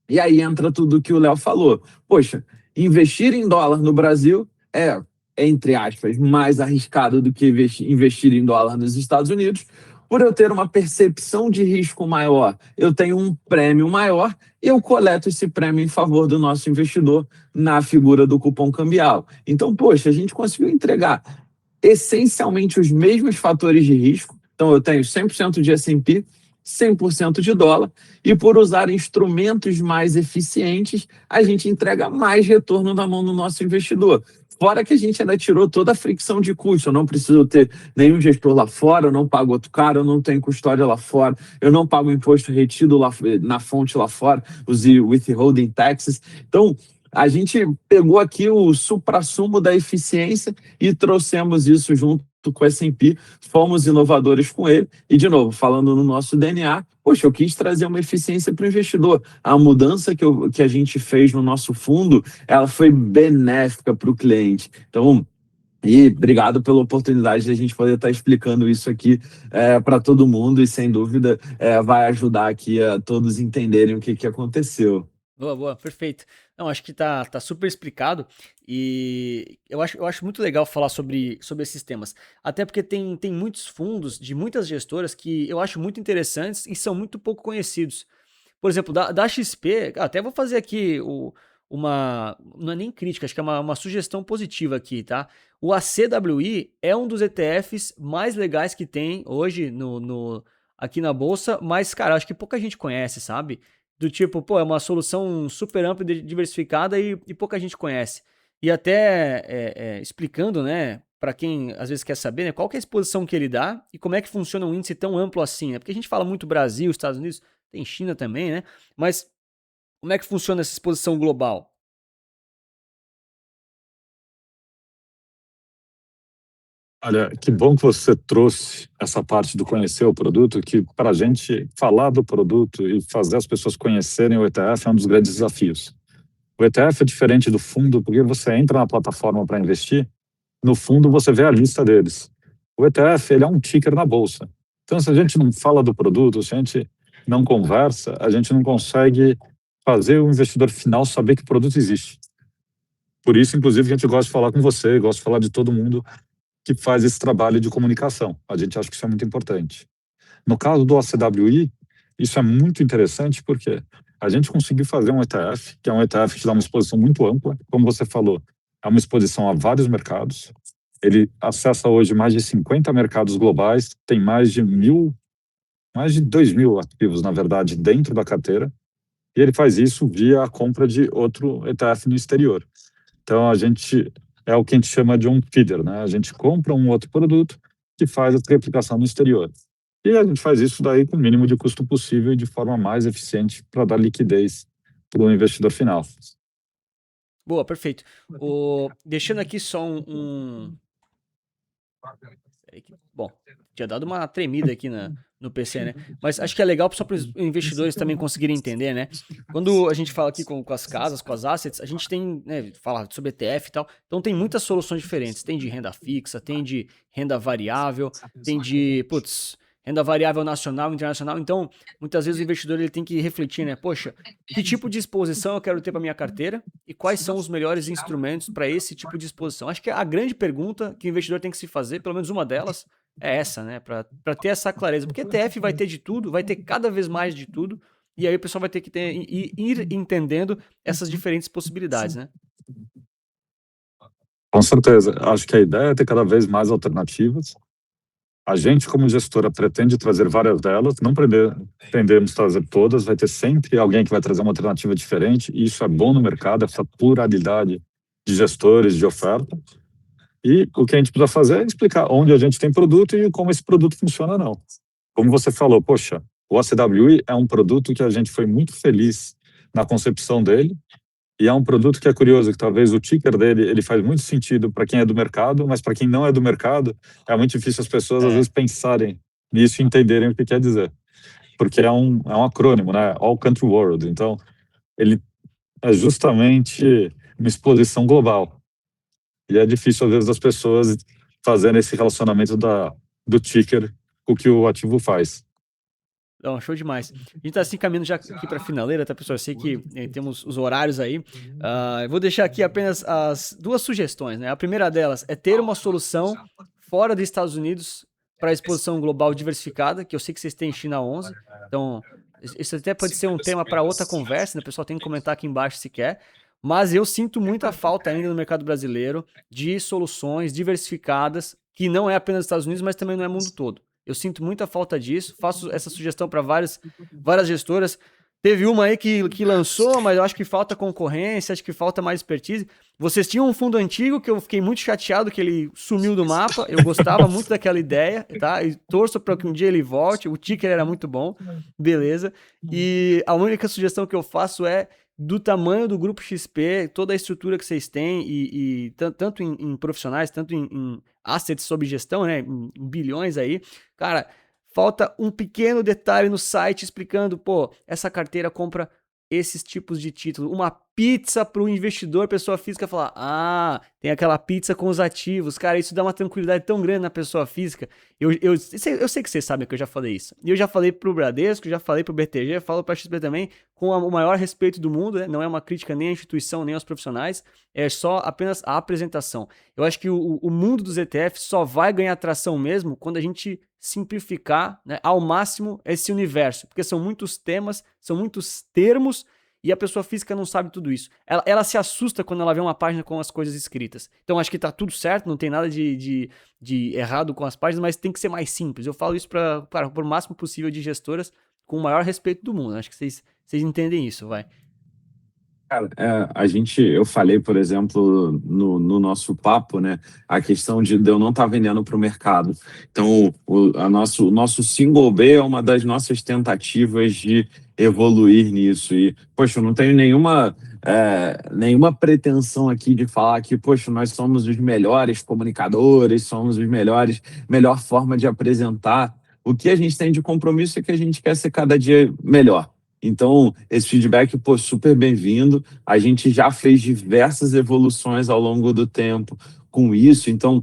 E aí entra tudo que o Léo falou. Poxa, investir em dólar no Brasil é, entre aspas, mais arriscado do que investir em dólar nos Estados Unidos. Por eu ter uma percepção de risco maior, eu tenho um prêmio maior e eu coleto esse prêmio em favor do nosso investidor na figura do cupom cambial. Então, poxa, a gente conseguiu entregar essencialmente os mesmos fatores de risco. Então, eu tenho 100% de S&P, 100% de dólar, e por usar instrumentos mais eficientes, a gente entrega mais retorno na mão do nosso investidor. Fora que a gente ainda tirou toda a fricção de custo. Eu não preciso ter nenhum gestor lá fora, eu não pago outro cara, eu não tenho custódia lá fora, eu não pago imposto retido lá, na fonte lá fora, os withholding taxes. Então, a gente pegou aqui o suprassumo da eficiência e trouxemos isso junto com o S&P, fomos inovadores com ele, e de novo, falando no nosso DNA, poxa, eu quis trazer uma eficiência para o investidor. A mudança que a gente fez no nosso fundo, ela foi benéfica para o cliente. Então, e obrigado pela oportunidade de a gente poder estar explicando isso aqui para todo mundo, e sem dúvida vai ajudar aqui a todos entenderem o que aconteceu. Boa, perfeito. Não, acho que tá super explicado, e eu acho muito legal falar sobre esses temas. Até porque tem muitos fundos de muitas gestoras que eu acho muito interessantes e são muito pouco conhecidos. Por exemplo, da XP, até vou fazer aqui não é nem crítica, acho que é uma sugestão positiva aqui, tá? O ACWI é um dos ETFs mais legais que tem hoje aqui na bolsa, mas, cara, acho que pouca gente conhece, sabe? Do tipo, pô, é uma solução super ampla e diversificada e pouca gente conhece. E até explicando, né, para quem às vezes quer saber, né, qual que é a exposição que ele dá e como é que funciona um índice tão amplo assim, né? Porque a gente fala muito Brasil, Estados Unidos, tem China também, né? Mas como é que funciona essa exposição global? Olha, que bom que você trouxe essa parte do conhecer o produto, que para a gente falar do produto e fazer as pessoas conhecerem o ETF é um dos grandes desafios. O ETF é diferente do fundo, porque você entra na plataforma para investir, no fundo você vê a lista deles. O ETF, ele é um ticker na bolsa. Então, se a gente não fala do produto, se a gente não conversa, a gente não consegue fazer o investidor final saber que produto existe. Por isso, inclusive, que a gente gosta de falar com você, gosta de falar de todo mundo que faz esse trabalho de comunicação. A gente acha que isso é muito importante. No caso do ACWI, isso é muito interessante porque a gente conseguiu fazer um ETF, que é um ETF que dá uma exposição muito ampla, como você falou, é uma exposição a vários mercados. Ele acessa hoje mais de 50 mercados globais, tem mais de 2.000 ativos, na verdade, dentro da carteira, e ele faz isso via a compra de outro ETF no exterior. Então, a gente é o que a gente chama de um feeder, né? A gente compra um outro produto que faz a replicação no exterior. E a gente faz isso daí com o mínimo de custo possível e de forma mais eficiente para dar liquidez para o investidor final. Boa, perfeito. Deixando aqui só bom, tinha dado uma tremida aqui no PC, né? Mas acho que é legal só para os investidores também conseguirem entender, né? Quando a gente fala aqui com as casas, com as assets, a gente tem, né, fala sobre ETF e tal, então tem muitas soluções diferentes. Tem de renda fixa, tem de renda variável, tem de, renda variável nacional, internacional. Então, muitas vezes o investidor ele tem que refletir, né? Poxa, que tipo de exposição eu quero ter para minha carteira e quais são os melhores instrumentos para esse tipo de exposição? Acho que a grande pergunta que o investidor tem que se fazer, pelo menos uma delas, é essa, né? Para ter essa clareza. Porque ETF vai ter de tudo, vai ter cada vez mais de tudo, e aí o pessoal vai ter que ir entendendo essas diferentes possibilidades, né? Com certeza. Acho que a ideia é ter cada vez mais alternativas. A gente, como gestora, pretende trazer várias delas, não pretendemos trazer todas, vai ter sempre alguém que vai trazer uma alternativa diferente, e isso é bom no mercado, essa pluralidade de gestores, de oferta. E o que a gente precisa fazer é explicar onde a gente tem produto e como esse produto funciona, não. Como você falou, poxa, o ACWI é um produto que a gente foi muito feliz na concepção dele, e é um produto que é curioso, que talvez o ticker dele ele faz muito sentido para quem é do mercado, mas para quem não é do mercado, é muito difícil as pessoas às vezes pensarem nisso e entenderem o que quer dizer. Porque é um acrônimo, né? All Country World. Então, ele é justamente uma exposição global. E é difícil, às vezes, as pessoas fazerem esse relacionamento do ticker com o que o ativo faz. Não, show demais. A gente tá assim caminhando já aqui para a finaleira, tá, pessoal? Eu sei que temos os horários aí. Eu vou deixar aqui apenas as duas sugestões, né? A primeira delas é ter uma solução fora dos Estados Unidos para a exposição global diversificada, que eu sei que vocês têm China 11. Então, isso até pode ser um tema para outra conversa, né? O pessoal tem que comentar aqui embaixo se quer. Mas eu sinto muita falta ainda no mercado brasileiro de soluções diversificadas, que não é apenas nos Estados Unidos, mas também não é mundo todo. Eu sinto muita falta disso, faço essa sugestão para várias gestoras. Teve uma aí que lançou, mas eu acho que falta concorrência, acho que falta mais expertise. Vocês tinham um fundo antigo que eu fiquei muito chateado que ele sumiu do mapa. Eu gostava muito daquela ideia, tá? E torço para que um dia ele volte. O ticker era muito bom, beleza. E a única sugestão que eu faço é do tamanho do grupo XP, toda a estrutura que vocês têm, e tanto em profissionais, tanto em assets sob gestão, né, em bilhões aí, cara, falta um pequeno detalhe no site explicando, pô, essa carteira compra esses tipos de títulos, uma pizza para o investidor, pessoa física, falar, tem aquela pizza com os ativos, cara, isso dá uma tranquilidade tão grande na pessoa física. Eu sei que vocês sabem que eu já falei isso, e eu já falei pro Bradesco, já falei pro BTG, falo pra XP também, com o maior respeito do mundo, né? Não é uma crítica nem à instituição, nem aos profissionais, é só apenas a apresentação. Eu acho que o mundo dos ETFs só vai ganhar tração mesmo quando a gente simplificar, né, ao máximo esse universo, porque são muitos temas, são muitos termos, e a pessoa física não sabe tudo isso. Ela se assusta quando ela vê uma página com as coisas escritas. Então acho que tá tudo certo, não tem nada de errado com as páginas, mas tem que ser mais simples. Eu falo isso para o máximo possível de gestoras com o maior respeito do mundo. Acho que vocês entendem isso, vai. Cara, eu falei, por exemplo, no nosso papo, né, a questão de eu não estar vendendo para o mercado. Então, o nosso single B é uma das nossas tentativas de evoluir nisso. E, poxa, eu não tenho nenhuma pretensão aqui de falar que, poxa, nós somos os melhores comunicadores, somos os melhor forma de apresentar. O que a gente tem de compromisso é que a gente quer ser cada dia melhor. Então, esse feedback, pô, super bem-vindo. A gente já fez diversas evoluções ao longo do tempo com isso. Então,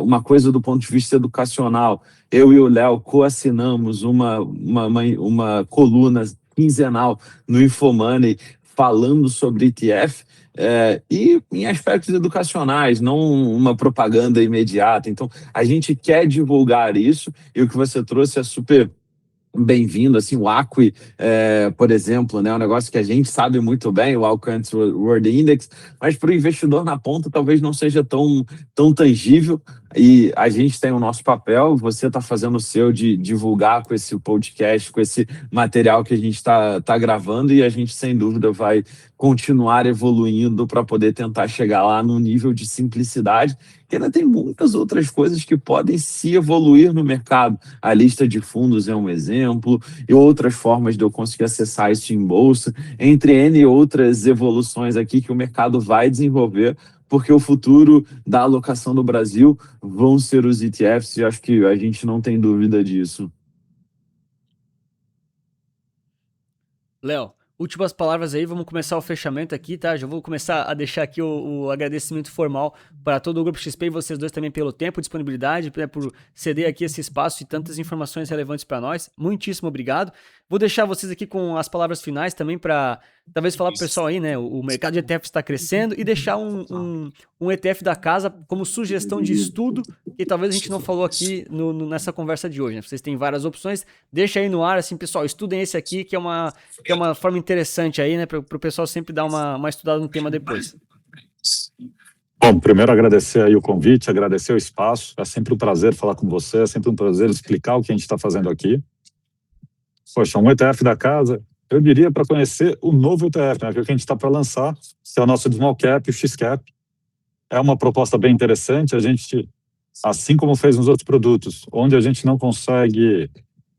uma coisa do ponto de vista educacional, eu e o Léo coassinamos uma coluna quinzenal no Infomoney falando sobre ETF, e em aspectos educacionais, não uma propaganda imediata. Então, a gente quer divulgar isso, e o que você trouxe é super bem-vindo, assim, o ACWI, por exemplo, né, um negócio que a gente sabe muito bem, o All Country World Index, mas para o investidor na ponta talvez não seja tão tangível, e a gente tem o nosso papel, você está fazendo o seu de divulgar com esse podcast, com esse material que a gente tá gravando, e a gente sem dúvida vai continuar evoluindo para poder tentar chegar lá num nível de simplicidade, que ainda tem muitas outras coisas que podem se evoluir no mercado. A lista de fundos é um exemplo, e outras formas de eu conseguir acessar isso em bolsa, entre N outras evoluções aqui que o mercado vai desenvolver, porque o futuro da alocação do Brasil vão ser os ETFs, e acho que a gente não tem dúvida disso. Léo, últimas palavras aí, vamos começar o fechamento aqui, tá? Já vou começar a deixar aqui o agradecimento formal para todo o Grupo XP e vocês dois também pelo tempo, disponibilidade, né, por ceder aqui esse espaço e tantas informações relevantes para nós. Muitíssimo obrigado. Vou deixar vocês aqui com as palavras finais também para talvez falar para o pessoal aí, né? O mercado de ETF está crescendo, e deixar um ETF da casa como sugestão de estudo, que talvez a gente não falou aqui nessa conversa de hoje, né? Vocês têm várias opções, deixa aí no ar, assim, pessoal, estudem esse aqui, que é uma forma interessante aí, né? Para o pessoal sempre dar uma estudada no tema depois. Bom, primeiro agradecer aí o convite, agradecer o espaço, é sempre um prazer falar com você, é sempre um prazer explicar o que a gente está fazendo aqui. Poxa, um ETF da casa, eu diria para conhecer o novo ETF, né, que a gente está para lançar, que é o nosso Small Cap, o X-Cap. É uma proposta bem interessante, a gente, assim como fez nos outros produtos, onde a gente não consegue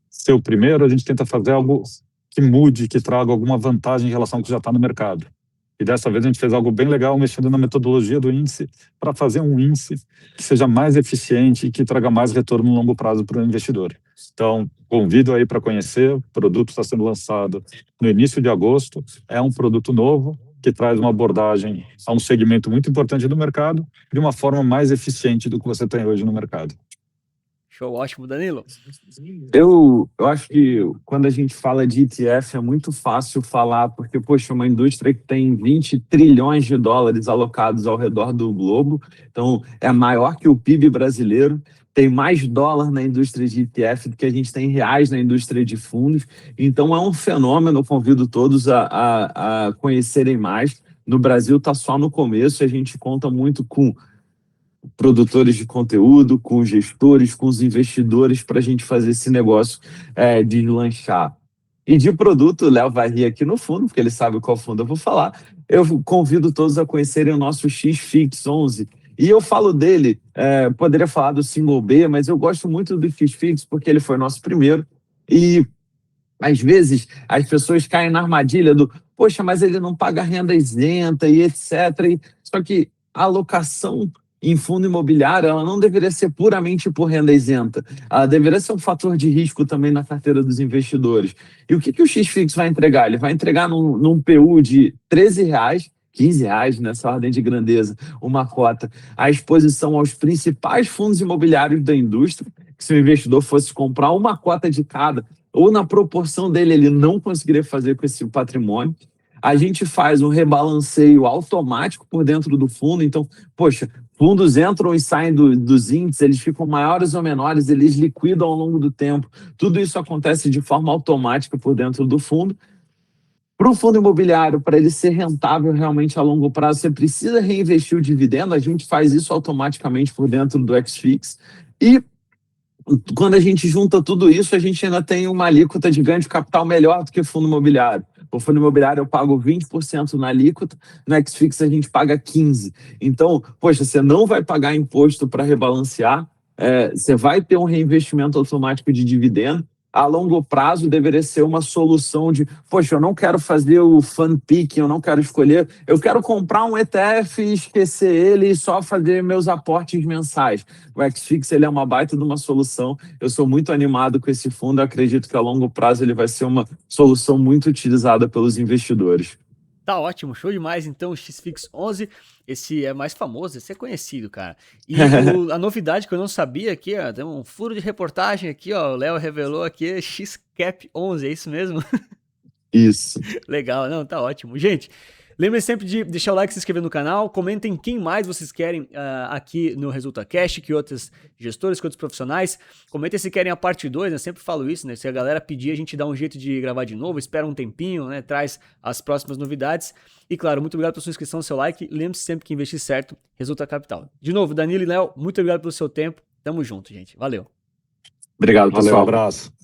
ser o primeiro, a gente tenta fazer algo que mude, que traga alguma vantagem em relação ao que já está no mercado. E dessa vez a gente fez algo bem legal, mexendo na metodologia do índice, para fazer um índice que seja mais eficiente e que traga mais retorno no longo prazo para o investidor. Então, convido aí para conhecer, o produto está sendo lançado no início de agosto, é um produto novo, que traz uma abordagem a um segmento muito importante do mercado, de uma forma mais eficiente do que você tem hoje no mercado. Show, ótimo, Danilo. Eu acho que quando a gente fala de ETF é muito fácil falar, porque, poxa, uma indústria que tem 20 trilhões de dólares alocados ao redor do globo, então é maior que o PIB brasileiro, tem mais dólar na indústria de ETF do que a gente tem reais na indústria de fundos, então é um fenômeno, eu convido todos a conhecerem mais. No Brasil está só no começo, a gente conta muito com produtores de conteúdo, com gestores, com os investidores, para a gente fazer esse negócio deslanchar. E de produto, o Léo vai rir aqui no fundo, porque ele sabe qual fundo eu vou falar. Eu convido todos a conhecerem o nosso XFIX 11. E eu falo dele, poderia falar do Single B, mas eu gosto muito do XFIX porque ele foi nosso primeiro. E às vezes as pessoas caem na armadilha do, poxa, mas ele não paga renda isenta e etc. Só que a alocação em fundo imobiliário, ela não deveria ser puramente por renda isenta. Ela deveria ser um fator de risco também na carteira dos investidores. E o que o XFIX vai entregar? Ele vai entregar num PU de R$13, R$15, nessa ordem de grandeza, uma cota, a exposição aos principais fundos imobiliários da indústria, que se o investidor fosse comprar uma cota de cada, ou na proporção dele, ele não conseguiria fazer com esse patrimônio. A gente faz um rebalanceio automático por dentro do fundo, então, poxa, fundos entram e saem dos índices, eles ficam maiores ou menores, eles liquidam ao longo do tempo. Tudo isso acontece de forma automática por dentro do fundo. Para o fundo imobiliário, para ele ser rentável realmente a longo prazo, você precisa reinvestir o dividendo, a gente faz isso automaticamente por dentro do XFIX. E quando a gente junta tudo isso, a gente ainda tem uma alíquota de ganho de capital melhor do que fundo imobiliário. O fundo imobiliário eu pago 20% na alíquota, no XFix a gente paga 15%. Então, poxa, você não vai pagar imposto para rebalancear, você vai ter um reinvestimento automático de dividendo. A longo prazo deveria ser uma solução de, poxa, eu não quero fazer o fund picking, eu não quero escolher, eu quero comprar um ETF e esquecer ele e só fazer meus aportes mensais. O XFix ele é uma baita de uma solução, eu sou muito animado com esse fundo, eu acredito que a longo prazo ele vai ser uma solução muito utilizada pelos investidores. Tá ótimo, show demais. Então, o XFix 11, esse é mais famoso, esse é conhecido, cara. E a novidade que eu não sabia aqui, ó, tem um furo de reportagem aqui, ó, o Léo revelou aqui, XCAP 11, é isso mesmo? Isso. Legal, não, tá ótimo. Gente, lembrem sempre de deixar o like, se inscrever no canal, comentem quem mais vocês querem aqui no ResultaCast, que outros gestores, que outros profissionais. Comentem se querem a parte 2, né? Eu sempre falo isso, né? Se a galera pedir, a gente dá um jeito de gravar de novo, espera um tempinho, né? Traz as próximas novidades. E claro, muito obrigado pela sua inscrição, seu like. Lembre-se sempre que investir certo resulta capital. De novo, Danilo e Léo, muito obrigado pelo seu tempo. Tamo junto, gente. Valeu. Obrigado, Valeu, pessoal. abraço.